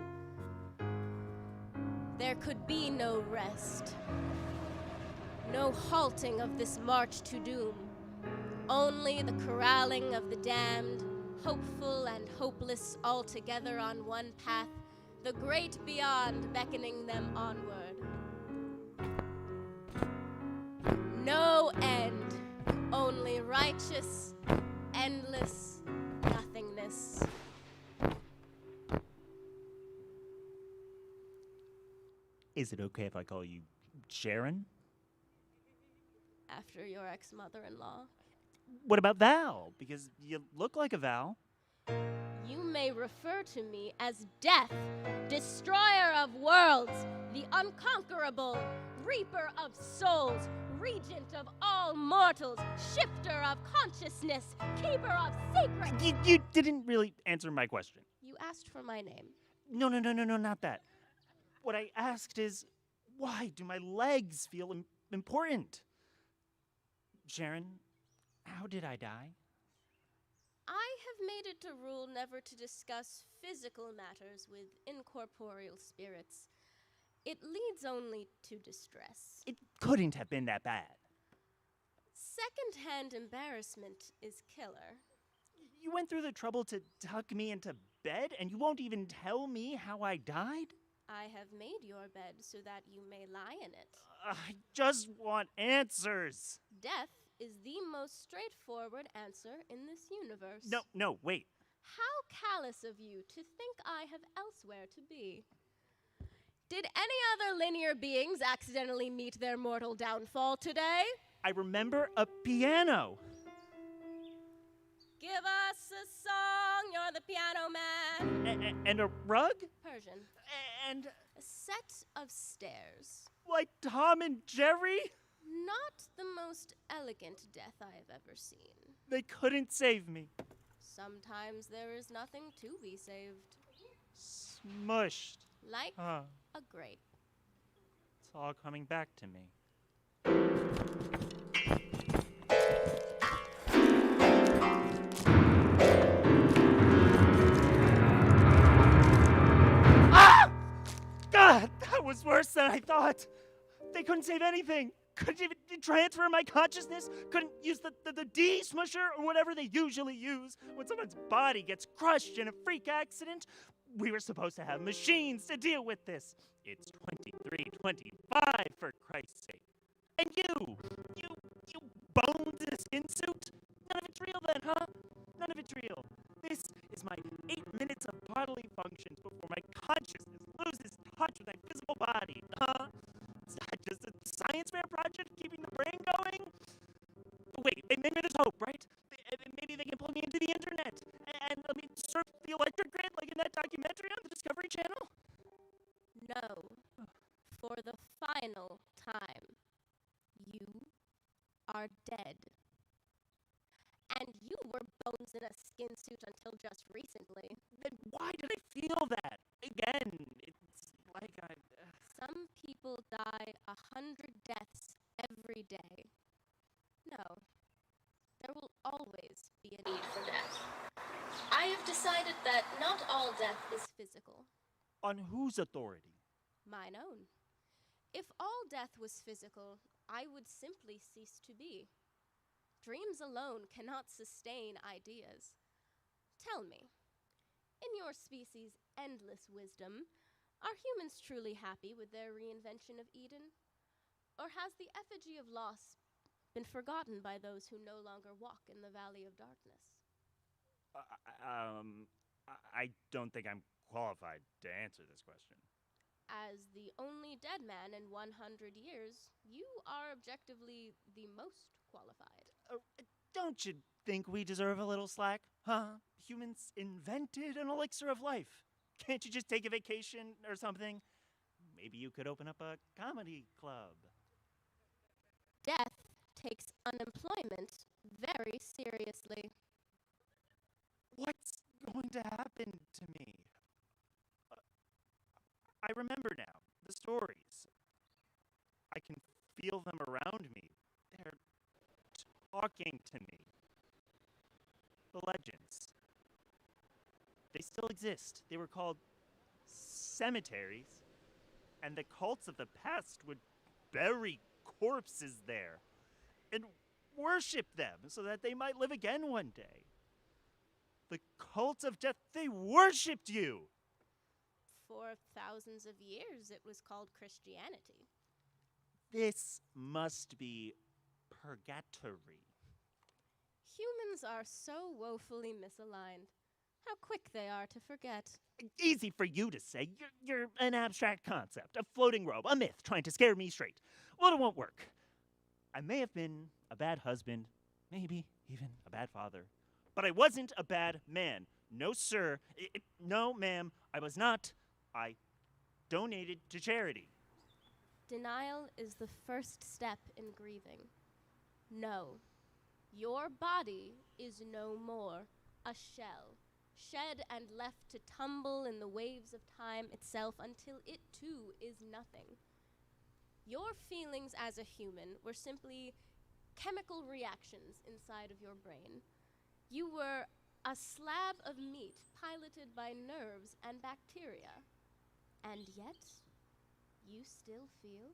T: There could be no rest, no halting of this march to doom, only the corralling of the damned, hopeful and hopeless all together on one path, the great beyond beckoning them onward. No end, only righteous, endless nothingness.
S: Is it okay if I call you Sharon?
T: After your ex-mother-in-law.
S: What about Val? Because you look like a Val.
T: You may refer to me as Death, Destroyer of Worlds, the Unconquerable, Reaper of Souls, Regent of all mortals, Shifter of Consciousness, Keeper of Secrets.
S: You didn't really answer my question.
T: You asked for my name.
S: No, not that. What I asked is, why do my legs feel important? Sharon, how did I die?
T: I have made it a rule never to discuss physical matters with incorporeal spirits. It leads only to distress.
S: It couldn't have been that bad.
T: Second-hand embarrassment is killer.
S: You went through the trouble to tuck me into bed, and you won't even tell me how I died?
T: I have made your bed so that you may lie in it.
S: I just want answers.
T: Death is the most straightforward answer in this universe.
S: No, wait.
T: How callous of you to think I have elsewhere to be. Did any other linear beings accidentally meet their mortal downfall today?
S: I remember a piano.
T: Give us a song, you're the piano man.
S: And a rug?
T: Persian.
S: And
T: a set of stairs.
S: Like Tom and Jerry?
T: Not the most elegant death I have ever seen.
S: They couldn't save me.
T: Sometimes there is nothing to be saved.
S: Smushed.
T: Like
S: Huh.
T: a grape.
S: It's all coming back to me. Ah! God, that was worse than I thought. They couldn't save anything. Couldn't even transfer my consciousness. Couldn't use the D-smusher or whatever they usually use when someone's body gets crushed in a freak accident. We were supposed to have machines to deal with this. It's 2325, for Christ's sake. And you bones in a skin suit? None of it's real then, huh? None of it's real. This is my 8 minutes of bodily functions before my consciousness loses touch with my physical body, huh? It's not just a science fair project keeping the brain going. But wait, maybe there's hope, right? Maybe they can plug me into the internet and let me surf the electric grid like in that documentary on the Discovery Channel?
T: No. For the final time, you are dead. And you were bones in a skin suit until just recently.
S: Then why did I feel that? Again, it's like I...
T: Some people die 100 deaths every day. No. There will always be a need for death. I have decided that not all death is physical.
S: On whose authority?
T: Mine own. If all death was physical, I would simply cease to be. Dreams alone cannot sustain ideas. Tell me, in your species' endless wisdom, are humans truly happy with their reinvention of Eden? Or has the effigy of loss been forgotten by those who no longer walk in the valley of darkness?
S: I don't think I'm qualified to answer this question.
T: As the only dead man in 100 years, you are objectively the most qualified.
S: Don't you think we deserve a little slack? Huh? Humans invented an elixir of life. Can't you just take a vacation or something? Maybe you could open up a comedy club.
T: Death takes unemployment very seriously.
S: What's going to happen to me? I remember now, the stories. I can feel them around me. They're talking to me. The legends. They still exist. They were called cemeteries, and the cults of the past would bury corpses there and worship them so that they might live again one day. The cult of death, they worshipped you!
T: For thousands of years, it was called Christianity.
S: This must be purgatory.
T: Humans are so woefully misaligned. How quick they are to forget.
S: Easy for you to say. You're an abstract concept, a floating robe, a myth trying to scare me straight. Well, it won't work. I may have been a bad husband, maybe even a bad father, but I wasn't a bad man. No, sir. No, ma'am, I was not. I donated to charity.
T: Denial is the first step in grieving. No, your body is no more a shell, shed and left to tumble in the waves of time itself until it too is nothing. Your feelings as a human were simply chemical reactions inside of your brain. You were a slab of meat piloted by nerves and bacteria. And yet, you still feel?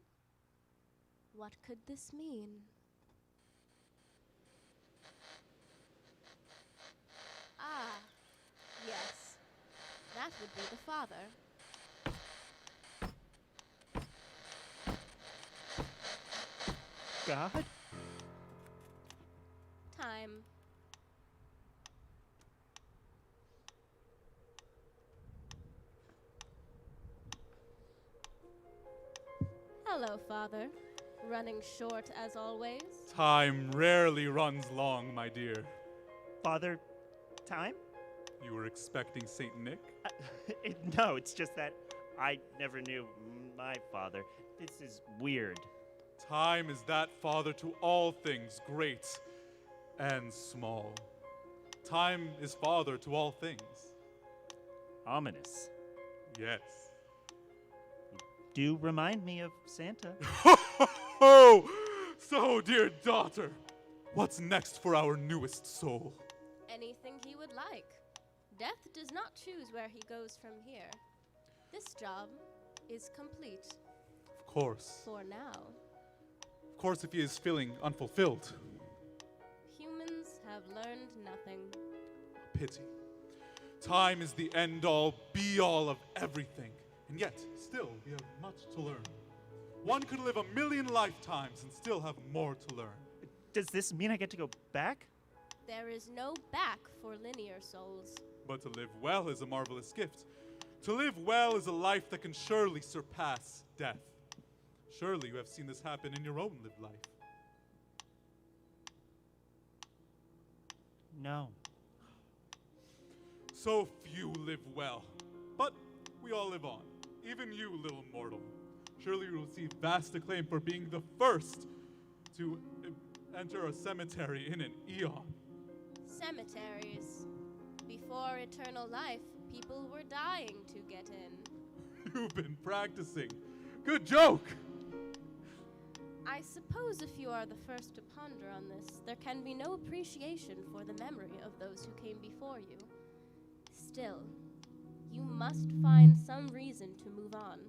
T: What could this mean? Ah, yes. That would be the father.
S: God?
T: Hello, Father. Running short as always.
U: Time rarely runs long, my dear.
S: Father, time?
U: You were expecting Saint Nick?
S: No, it's just that I never knew my father. This is weird.
U: Time is that father to all things great and small. Time is father to all things.
S: Ominous.
U: Yes.
S: Do remind me of Santa.
U: Oh, so dear daughter, what's next for our newest soul?
T: Anything he would like. Death does not choose where he goes from here. This job is complete.
U: Of course.
T: For now.
U: Of course, if he is feeling unfulfilled.
T: Humans have learned nothing.
U: Pity. Time is the end-all, be-all of everything. And yet, still, we have much to learn. One could live 1,000,000 lifetimes and still have more to learn.
S: Does this mean I get to go back?
T: There is no back for linear souls.
U: But to live well is a marvelous gift. To live well is a life that can surely surpass death. Surely you have seen this happen in your own lived life.
S: No.
U: So few live well. But we all live on. Even you, little mortal. Surely you will receive vast acclaim for being the first to enter a cemetery in an eon.
T: Cemeteries. Before eternal life, people were dying to get in.
U: You've been practicing. Good joke!
T: I suppose if you are the first to ponder on this, there can be no appreciation for the memory of those who came before you. Still, you must find some reason to move on.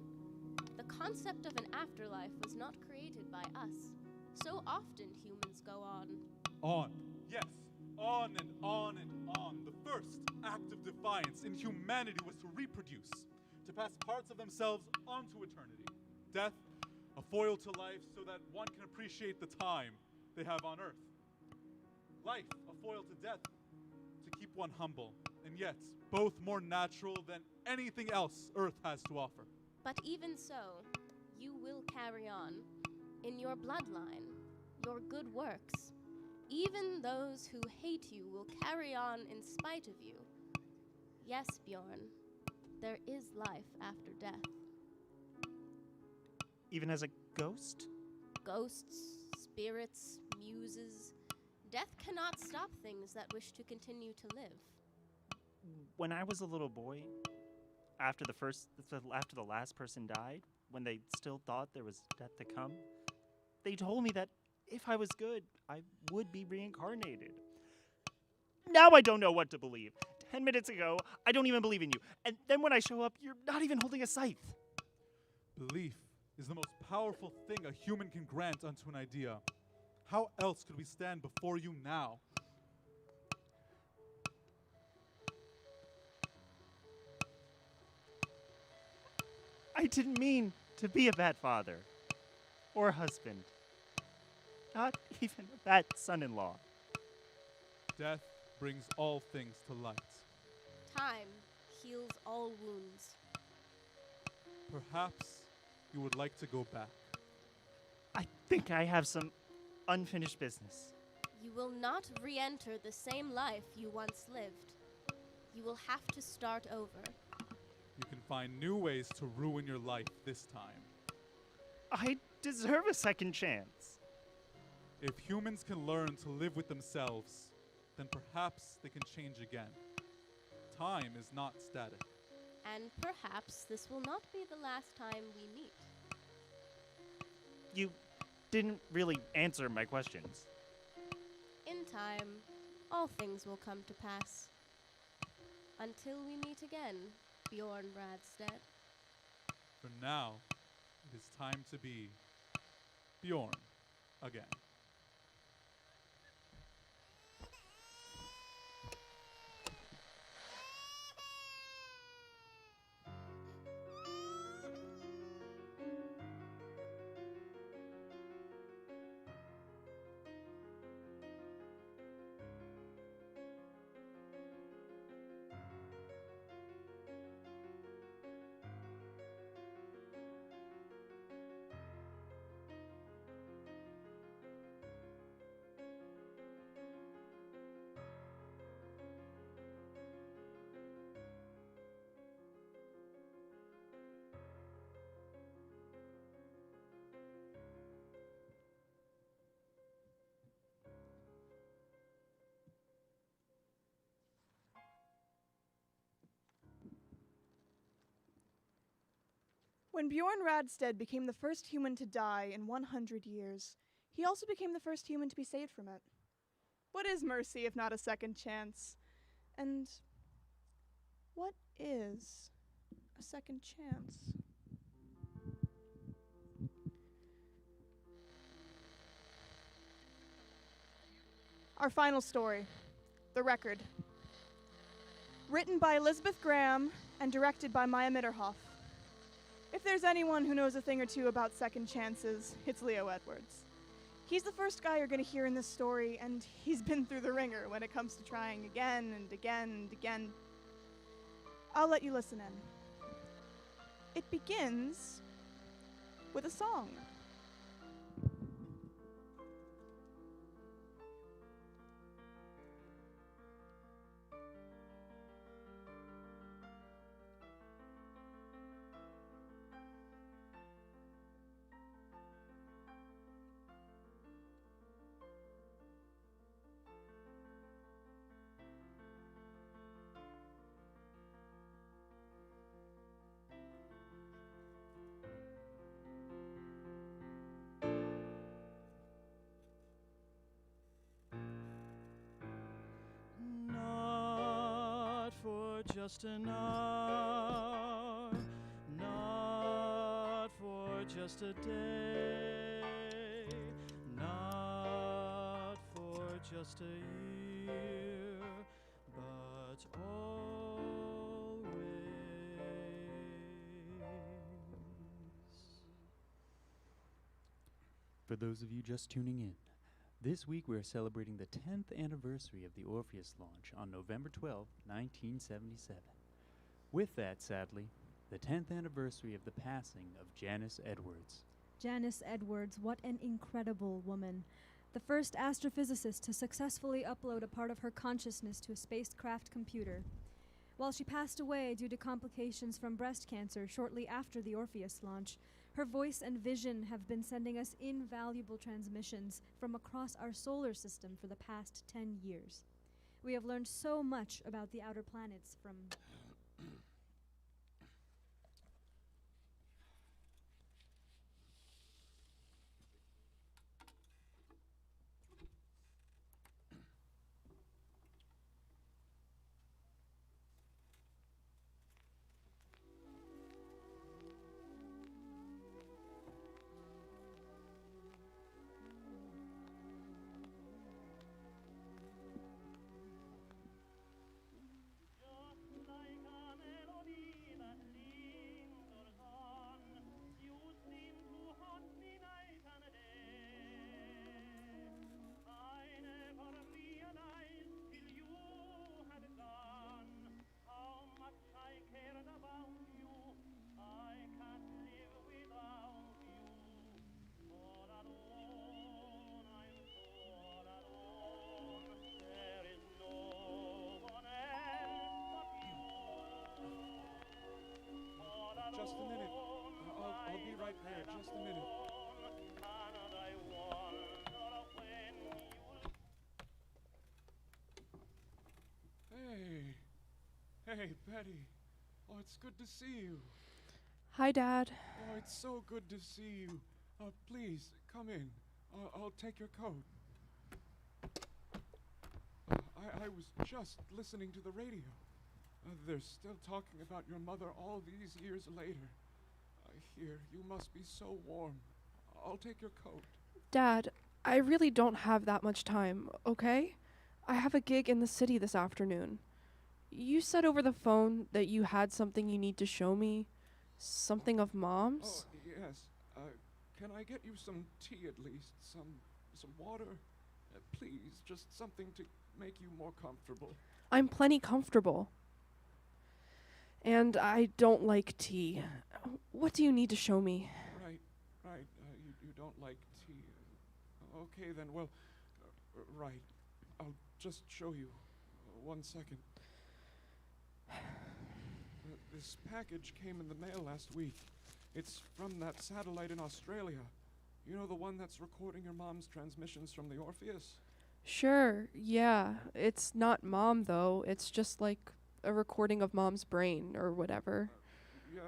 T: The concept of an afterlife was not created by us. So often humans go on.
U: On. Yes. On and on and on. The first act of defiance in humanity was to reproduce, to pass parts of themselves onto eternity. Death, a foil to life so that one can appreciate the time they have on earth. Life, a foil to death, to keep one humble, and yet both more natural than anything else earth has to offer.
T: But even so, you will carry on. In your bloodline, your good works. Even those who hate you will carry on in spite of you. Yes, Bjorn, there is life after death.
S: Even as a ghost?
T: Ghosts, spirits, muses. Death cannot stop things that wish to continue to live.
S: When I was a little boy, after the last person died, when they still thought there was death to come, they told me that if I was good, I would be reincarnated. Now I don't know what to believe. 10 minutes ago, I don't even believe in you. And then when I show up, you're not even holding a scythe.
U: Belief is the most powerful thing a human can grant unto an idea. How else could we stand before you now?
S: I didn't mean to be a bad father or husband. Not even a bad son-in-law.
U: Death brings all things to light.
T: Time heals all wounds.
U: Perhaps you would like to go back.
S: I think I have some unfinished business.
T: You will not re-enter the same life you once lived. You will have to start over.
U: You can find new ways to ruin your life this time.
S: I deserve a second chance.
U: If humans can learn to live with themselves, then perhaps they can change again. Time is not static.
T: And perhaps this will not be the last time we meet.
S: You didn't really answer my questions.
T: In time, all things will come to pass. Until we meet again, Bjorn Bradstead.
U: For now, it is time to be Bjorn again.
F: When Bjorn Radstead became the first human to die in 100 years, he also became the first human to be saved from it. What is mercy if not a second chance? And what is a second chance? Our final story, The Record. Written by Elizabeth Graham and directed by Maya Mitterhoff. If there's anyone who knows a thing or two about second chances, it's Leo Edwards. He's the first guy you're going to hear in this story, and he's been through the ringer when it comes to trying again and again and again. I'll let you listen in. It begins with a song.
A: Not for just an hour, not for just a day, not for just a year, but always.
V: For those of you just tuning in, this week we are celebrating the 10th anniversary of the Orpheus launch on November 12, 1977. With that, sadly, the 10th anniversary of the passing of Janice Edwards.
I: Janice Edwards, what an incredible woman. The first astrophysicist to successfully upload a part of her consciousness to a spacecraft computer. While she passed away due to complications from breast cancer shortly after the Orpheus launch, her voice and vision have been sending us invaluable transmissions from across our solar system for the past 10 years. We have learned so much about the outer planets from...
U: Just a minute. I'll be right there. Just a minute. Hey, Betty. Oh, it's good to see you.
W: Hi, Dad.
U: Oh, it's so good to see you. Please, come in. I'll take your coat. I was just listening to the radio. They're still talking about your mother all these years later. Here, you must be so warm. I'll take your coat.
W: Dad, I really don't have that much time, okay? I have a gig in the city this afternoon. You said over the phone that you had something you need to show me. Something of Mom's?
U: Oh, yes. Can I get you some tea at least? Some water? Please, just something to make you more comfortable.
W: I'm plenty comfortable. And I don't like tea. What do you need to show me?
U: Right. You don't like tea. Okay then, well, right. I'll just show you. 1 second. This package came in the mail last week. It's from that satellite in Australia. You know, the one that's recording your mom's transmissions from the Orpheus?
W: Sure, yeah. It's not Mom, though. It's just like a recording of Mom's brain or whatever.
U: Yeah,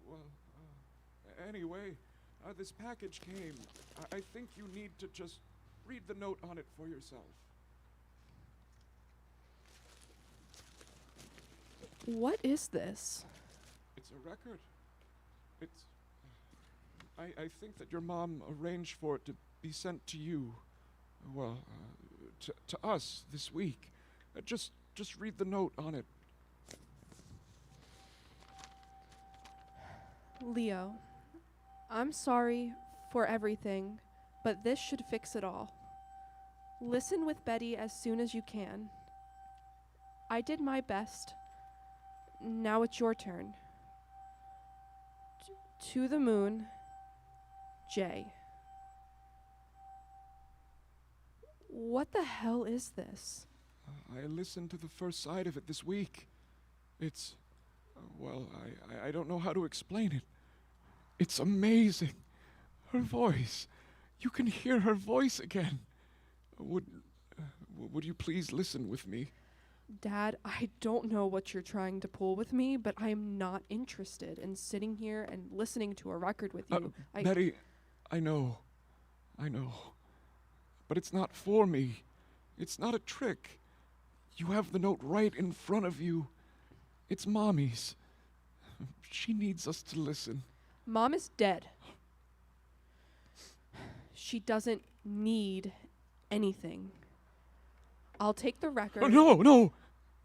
U: well,
B: Anyway, this package came. I think you need to just read the note on it for yourself.
W: What is this?
B: It's a record. I think that your mom arranged for it to be sent to you. Well, to us this week. Just read the note on it.
W: Leo, I'm sorry for everything, but this should fix it all. Listen with Betty as soon as you can. I did my best. Now it's your turn. To the moon, Jay. What the hell is this?
B: I listened to the first side of it this week. It's, well, I don't know how to explain it. It's amazing. Her voice. You can hear her voice again. Would you please listen with me?
W: Dad, I don't know what you're trying to pull with me, but I am not interested in sitting here and listening to a record with you.
B: Betty, I know. But it's not for me. It's not a trick. You have the note right in front of you. It's Mommy's. She needs us to listen.
W: Mom is dead. She doesn't need anything. I'll take the record.
B: Oh, no!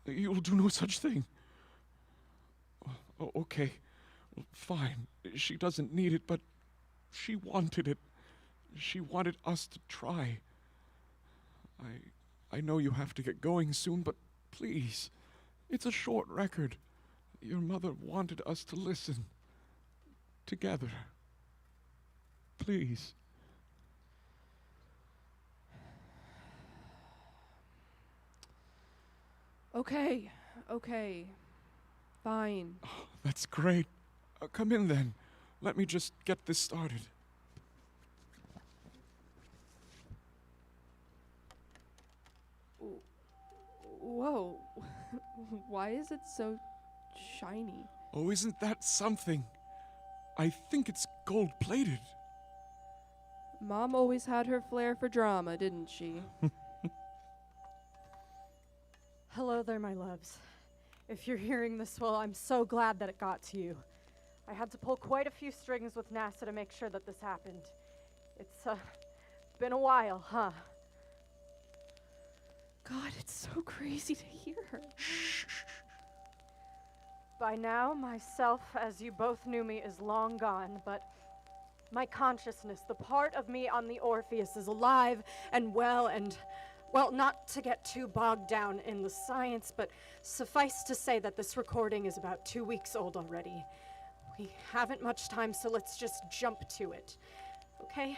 B: You'll do no such thing. Okay, fine. She doesn't need it, but she wanted it. She wanted us to try. I know you have to get going soon, but please, it's a short record. Your mother wanted us to listen. Together. Please.
W: Okay. Fine.
B: Oh, that's great. Come in then. Let me just get this started.
W: Whoa. Why is it so shiny?
B: Oh, isn't that something? I think it's gold-plated.
W: Mom always had her flair for drama, didn't she?
C: Hello there, my loves. If you're hearing this, well, I'm so glad that it got to you. I had to pull quite a few strings with NASA to make sure that this happened. It's been a while, huh?
W: God, it's so crazy to hear her.
C: By now, myself, as you both knew me, is long gone, but my consciousness, the part of me on the Orpheus, is alive and well and, well, not to get too bogged down in the science, but suffice to say that this recording is about 2 weeks old already. We haven't much time, so let's just jump to it, okay?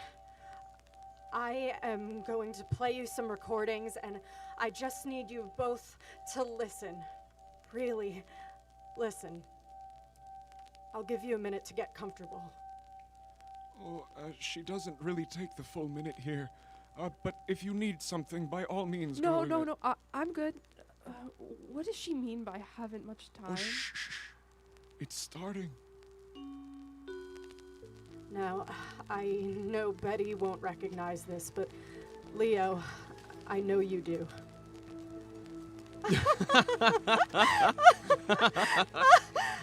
C: I am going to play you some recordings, and I just need you both to listen. Really listen. I'll give you a minute to get comfortable.
B: Oh, she doesn't really take the full minute here. But if you need something, by all means, go ahead.
W: No, I'm good. What does she mean by haven't much time?
B: Oh, shh. It's starting.
C: Now, I know Betty won't recognize this, but Leo, I know you do.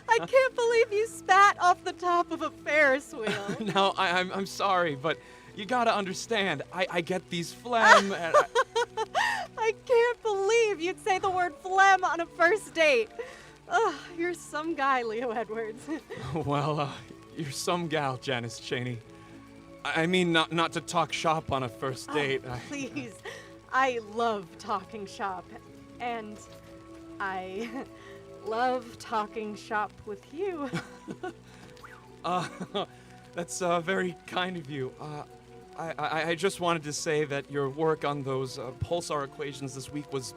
C: I can't believe you spat off the top of a Ferris wheel.
G: No, I'm sorry, but you gotta understand, I get these phlegm and
C: I can't believe you'd say the word phlegm on a first date. Ugh, you're some guy, Leo Edwards.
G: well, you're some gal, Janice Cheney. I mean, not to talk shop on a first date.
C: Please, I love talking shop, and I love talking shop with you.
G: That's very kind of you. I just wanted to say that your work on those pulsar equations this week was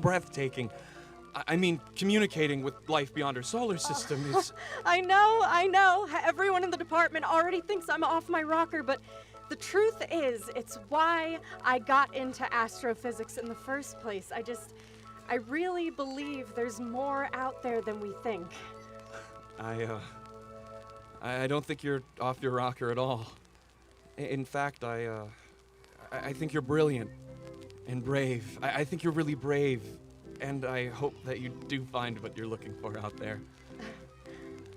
G: breathtaking. I mean, communicating with life beyond our solar system is...
C: I know. Everyone in the department already thinks I'm off my rocker, but the truth is, it's why I got into astrophysics in the first place. I really believe there's more out there than we think.
G: I
B: I don't think you're off your rocker at all. In fact, I think you're brilliant and brave. I think you're really brave, and I hope that you do find what you're looking for out there.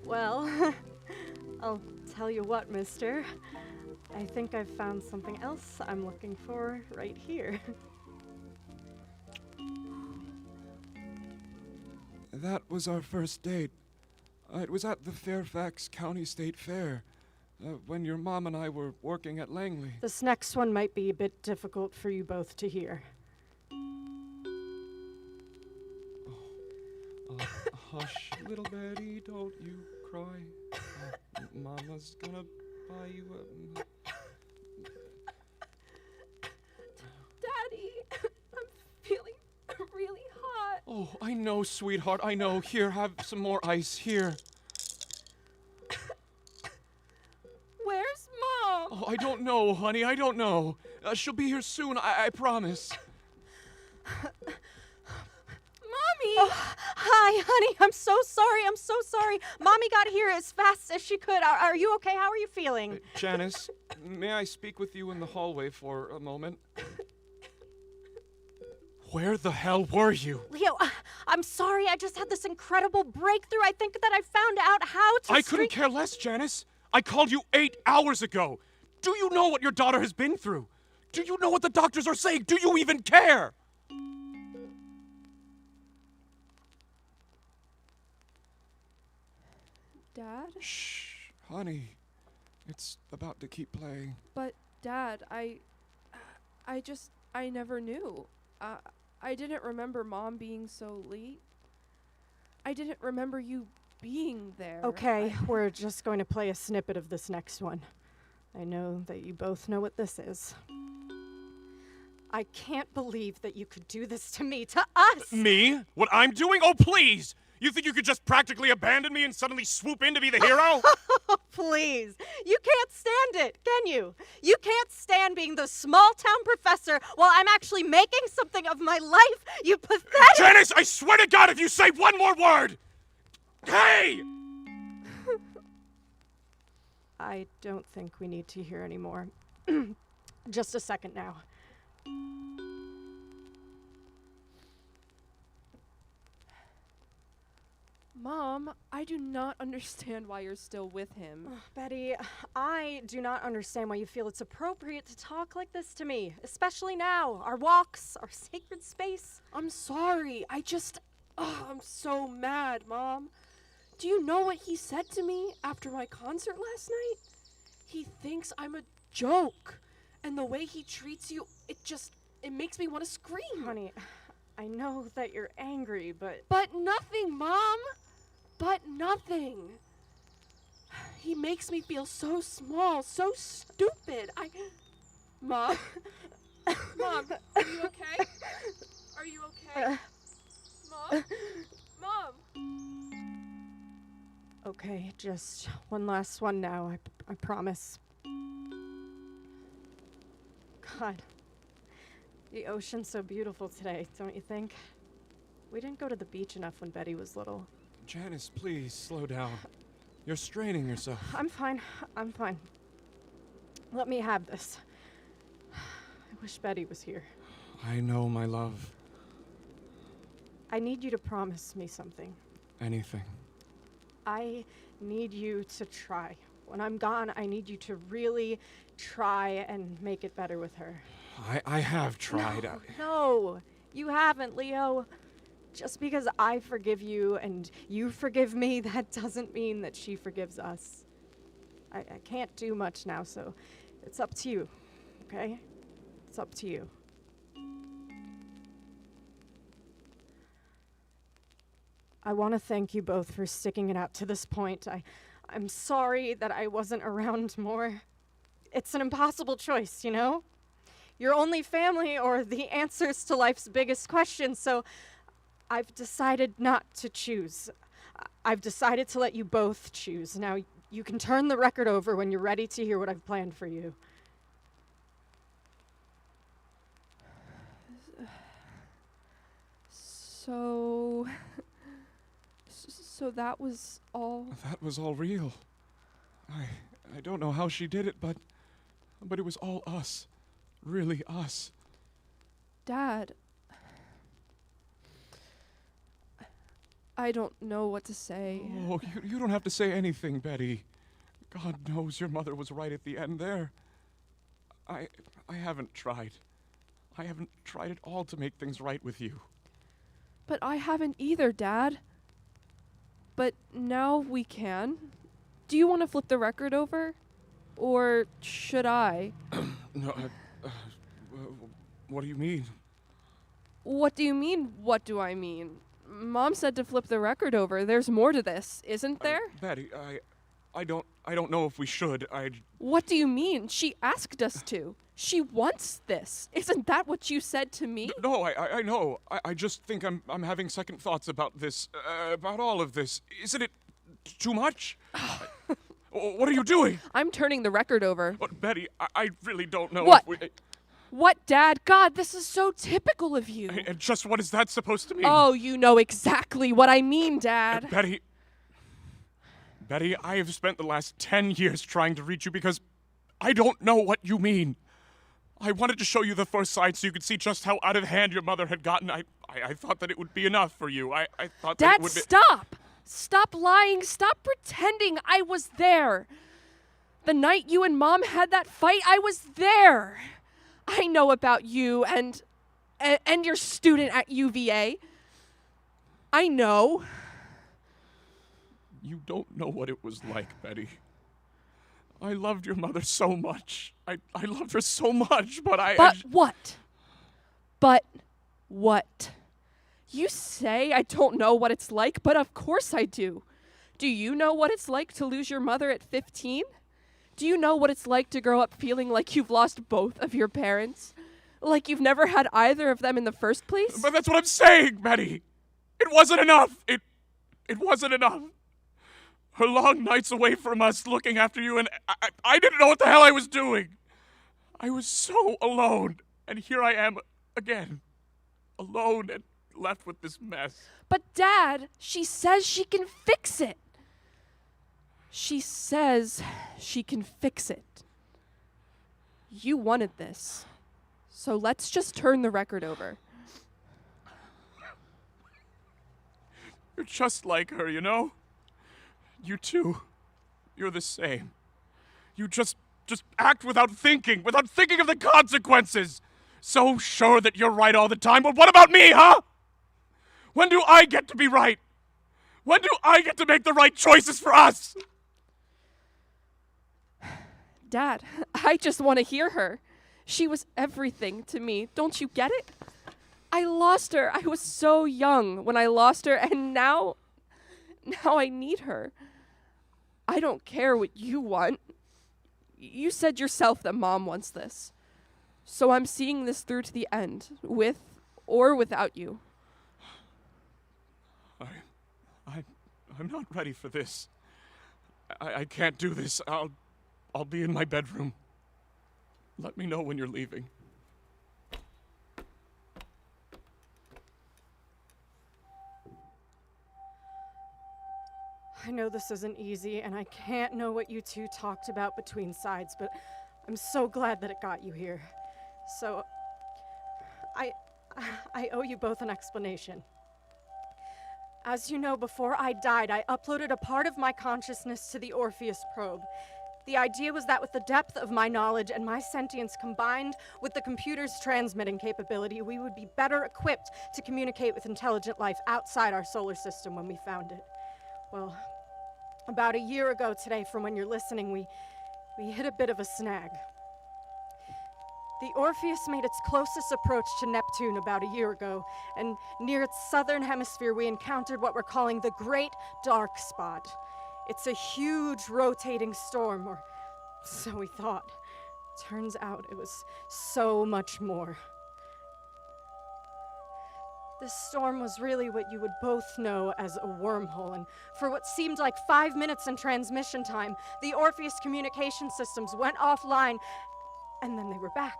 C: Well, I'll tell you what, mister. I think I've found something else I'm looking for right here.
B: That was our first date. It was at the Fairfax County State Fair, when your mom and I were working at Langley.
C: This next one might be a bit difficult for you both to hear.
B: Hush, little Betty, don't you cry. Mama's gonna buy you a...
W: Daddy, I'm feeling really hot.
B: Oh, I know, sweetheart, I know. Here, have some more ice, here.
W: Where's Mom?
B: Oh, I don't know, honey, I don't know. She'll be here soon, I promise.
W: Mommy!
C: Oh, hi, honey. I'm so sorry. I'm so sorry. Mommy got here as fast as she could. Are you okay? How are you feeling?
B: Janice, may I speak with you in the hallway for a moment? Where the hell were you?
C: Leo, I'm sorry. I just had this incredible breakthrough. I think that I found out how to...
B: I couldn't care less, Janice. I called you 8 hours ago. Do you know what your daughter has been through? Do you know what the doctors are saying? Do you even care?
W: Dad?
B: Shh, honey. It's about to keep playing.
W: But, Dad, I never knew. I didn't remember Mom being so late. I didn't remember you being there.
C: Okay, we're just going to play a snippet of this next one. I know that you both know what this is. I can't believe that you could do this to me, to us!
D: Me? What I'm doing? Oh, please! You think you could just practically abandon me and suddenly swoop in to be the hero?
C: Please. You can't stand it, can you? You can't stand being the small-town professor while I'm actually making something of my life, you pathetic...
D: Janice, I swear to God, if you say one more word! Hey!
C: I don't think we need to hear any more. Just a second now.
W: Mom, I do not understand why you're still with him.
C: Oh, Betty, I do not understand why you feel it's appropriate to talk like this to me, especially now. Our walks, our sacred space.
W: I'm sorry. I'm so mad, Mom. Do you know what he said to me after my concert last night? He thinks I'm a joke. And the way he treats you, it makes me want to scream.
C: Honey, I know that you're angry, but...
W: But nothing, Mom. But nothing. He makes me feel so small, so stupid. Mom? Mom, are you okay? Are you okay? Mom? Mom?
C: Okay, just one last one now, I promise. God, the ocean's so beautiful today, don't you think? We didn't go to the beach enough when Betty was little.
B: Janice, please, slow down. You're straining yourself.
C: I'm fine. I'm fine. Let me have this. I wish Betty was here.
B: I know, my love.
C: I need you to promise me something.
B: Anything.
C: I need you to try. When I'm gone, I need you to really try and make it better with her.
B: I have tried.
C: No, you haven't, Leo. Just because I forgive you and you forgive me, that doesn't mean that she forgives us. I can't do much now, so it's up to you, okay? It's up to you. I want to thank you both for sticking it out to this point. I'm sorry that I wasn't around more. It's an impossible choice, you know? Your only family or the answers to life's biggest questions, so I've decided not to choose. I've decided to let you both choose. Now, you can turn the record over when you're ready to hear what I've planned for you.
W: So that was all...
B: That was all real. I don't know how she did it, but it was all us. Really us.
W: Dad. I don't know what to say.
B: Oh, you don't have to say anything, Betty. God knows your mother was right at the end there. I haven't tried. I haven't tried at all to make things right with you.
W: But I haven't either, Dad. But now we can. Do you want to flip the record over? Or should I?
B: No, what do you mean?
W: What do you mean, what do I mean? Mom said to flip the record over. There's more to this, isn't there?
B: Betty, I don't know if we should.
W: What do you mean? She asked us to. She wants this. Isn't that what you said to me?
B: No, I know. I just think I'm having second thoughts about this, about all of this. Isn't it too much? What are you doing?
W: I'm turning the record over.
B: But Betty, I really don't know
W: What?
B: if we...
W: What, Dad? God, this is so typical of you.
B: And just what is that supposed to mean?
W: Oh, you know exactly what I mean, Dad.
B: Betty, I have spent the last 10 years trying to reach you because I don't know what you mean. I wanted to show you the first side so you could see just how out of hand your mother had gotten. I thought that it would be enough for you. I thought that
W: Dad,
B: it would be...
W: stop! Stop lying. Stop pretending I was there. The night you and Mom had that fight, I was there. I know about you and your student at UVA. I know.
B: You don't know what it was like, Betty. I loved your mother so much. I loved her so much, but
W: what? But what? You say I don't know what it's like, but of course I do. Do you know what it's like to lose your mother at 15? Do you know what it's like to grow up feeling like you've lost both of your parents? Like you've never had either of them in the first place?
B: But that's what I'm saying, Betty. It wasn't enough. It wasn't enough. Her long nights away from us looking after you, and I didn't know what the hell I was doing. I was so alone, and here I am again, alone and left with this mess.
W: But Dad, she says she can fix it. She says she can fix it. You wanted this. So let's just turn the record over.
B: You're just like her, you know? You too. You're the same. You just act without thinking of the consequences. So sure that you're right all the time, but what about me, huh? When do I get to be right? When do I get to make the right choices for us?
W: Dad, I just want to hear her. She was everything to me. Don't you get it? I lost her. I was so young when I lost her, and now I need her. I don't care what you want. You said yourself that Mom wants this. So I'm seeing this through to the end, with or without you.
B: I'm not ready for this. I can't do this. I'll be in my bedroom. Let me know when you're leaving.
C: I know this isn't easy, and I can't know what you two talked about between sides, but I'm so glad that it got you here. So, I owe you both an explanation. As you know, before I died, I uploaded a part of my consciousness to the Orpheus probe. The idea was that with the depth of my knowledge and my sentience combined with the computer's transmitting capability, we would be better equipped to communicate with intelligent life outside our solar system when we found it. Well, about a year ago today, from when you're listening, we hit a bit of a snag. The Orpheus made its closest approach to Neptune about a year ago, and near its southern hemisphere we encountered what we're calling the Great Dark Spot. It's a huge rotating storm, or so we thought. Turns out it was so much more. This storm was really what you would both know as a wormhole, and for what seemed like 5 minutes in transmission time, the Orpheus communication systems went offline, and then they were back.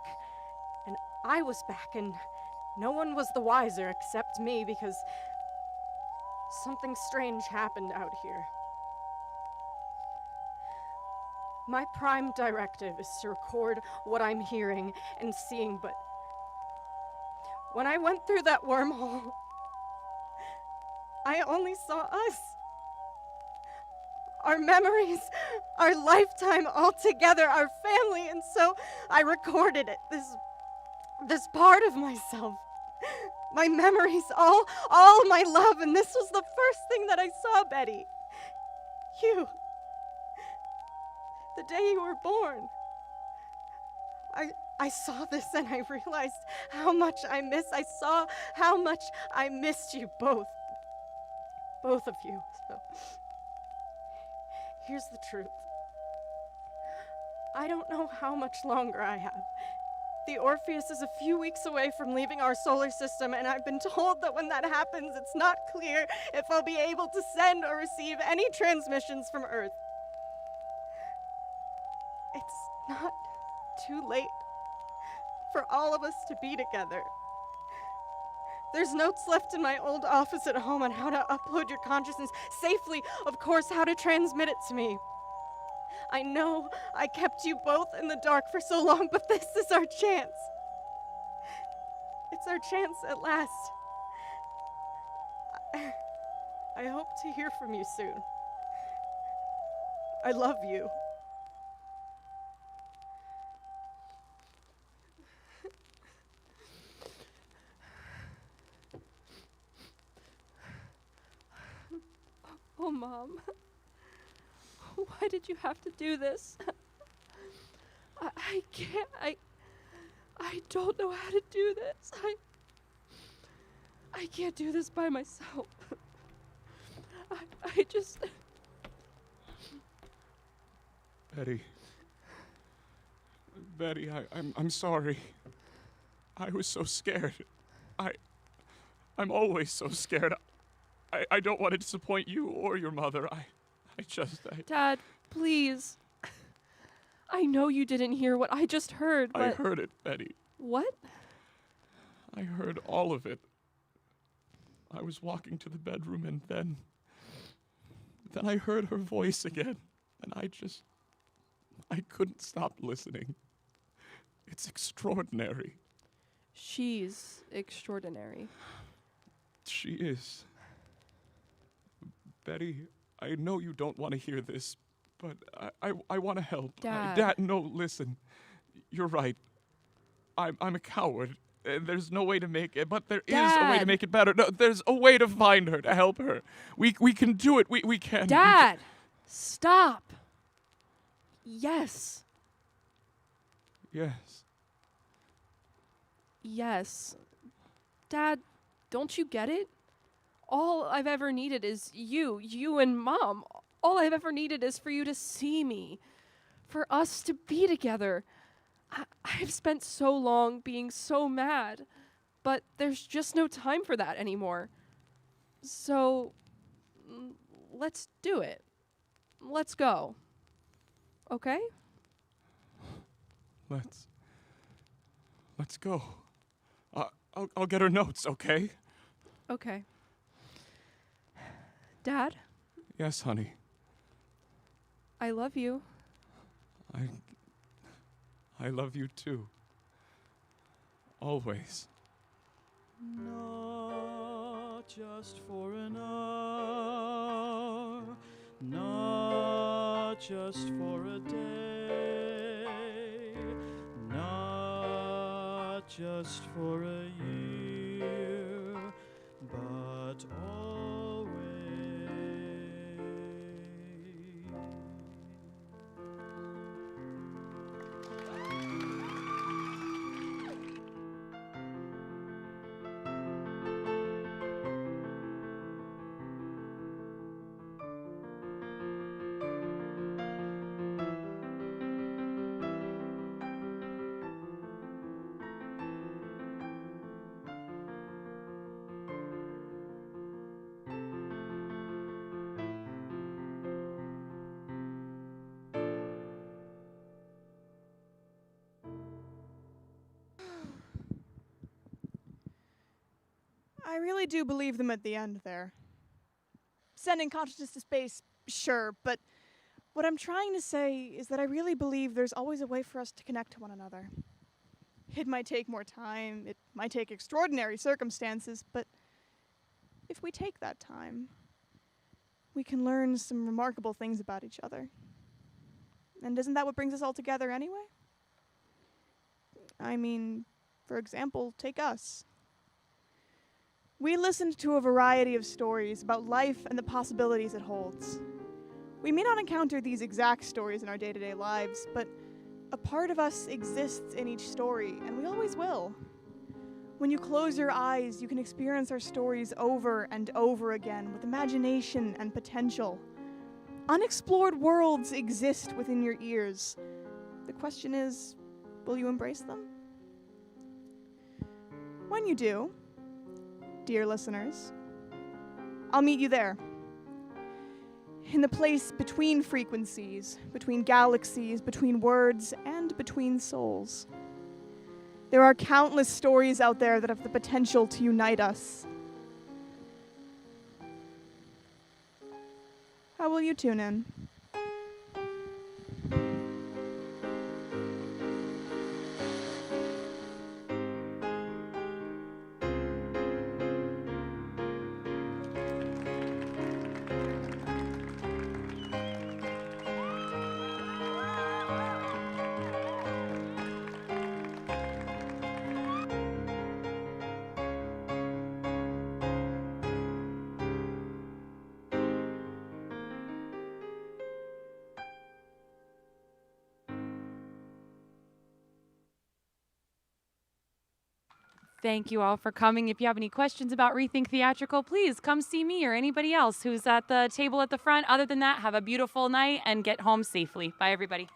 C: And I was back, and no one was the wiser except me, because something strange happened out here. My prime directive is to record what I'm hearing and seeing, but when I went through that wormhole, I only saw us. Our memories, our lifetime all together, our family, and so I recorded it, this part of myself. My memories, all my love, and this was the first thing that I saw, Betty. You. The day you were born. I saw this and I realized how much I saw how much I missed you both. Both of you. So, here's the truth. I don't know how much longer I have. The Orpheus is a few weeks away from leaving our solar system, and I've been told that when that happens, it's not clear if I'll be able to send or receive any transmissions from Earth. It's not too late for all of us to be together. There's notes left in my old office at home on how to upload your consciousness safely, of course, how to transmit it to me. I know I kept you both in the dark for so long, but this is our chance. It's our chance at last. I hope to hear from you soon. I love you.
W: Oh, Mom. Why did you have to do this? I can't. I don't know how to do this. I can't do this by myself. I just...
B: Betty, I'm sorry. I was so scared. I'm always so scared. I don't want to disappoint you or your mother.
W: Dad, please. I know you didn't hear what I just heard, but...
B: I heard it, Betty.
W: What?
B: I heard all of it. I was walking to the bedroom and then I heard her voice again, and I couldn't stop listening. It's extraordinary.
W: She's extraordinary.
B: She is. Betty, I know you don't want to hear this, but I want to help.
W: Dad.
B: No, listen. You're right. I'm a coward. There's no way to make it, but there is a way to make it better. No, there's a way to find her, to help her. We can do it. We can.
W: Dad, stop. Yes.
B: Yes.
W: Yes. Dad, don't you get it? All I've ever needed is you and Mom. All I've ever needed is for you to see me, for us to be together. I've spent so long being so mad, but there's just no time for that anymore. So, let's do it. Let's go. Okay?
B: Let's go. I'll get her notes, okay?
W: Okay. Dad?
B: Yes, honey.
W: I love you.
B: I love you too. Always.
A: Not just for an hour, not just for a day, not just for a year, but always.
F: I really do believe them at the end there. Sending consciousness to space, sure, but What I'm trying to say is that I really believe there's always a way for us to connect to one another. It might take more time, it might take extraordinary circumstances, but if we take that time, we can learn some remarkable things about each other. And isn't that what brings us all together anyway? I mean, for example, take us. We listened to a variety of stories about life and the possibilities it holds. We may not encounter these exact stories in our day-to-day lives, but a part of us exists in each story, and we always will. When you close your eyes, you can experience our stories over and over again with imagination and potential. Unexplored worlds exist within your ears. The question is, will you embrace them? When you do, dear listeners, I'll meet you there. In the place between frequencies, between galaxies, between words, and between souls. There are countless stories out there that have the potential to unite us. How will you tune in?
O: Thank you all for coming. If you have any questions about Rethink Theatrical, please come see me or anybody else who's at the table at the front. Other than that, have a beautiful night and get home safely. Bye, everybody.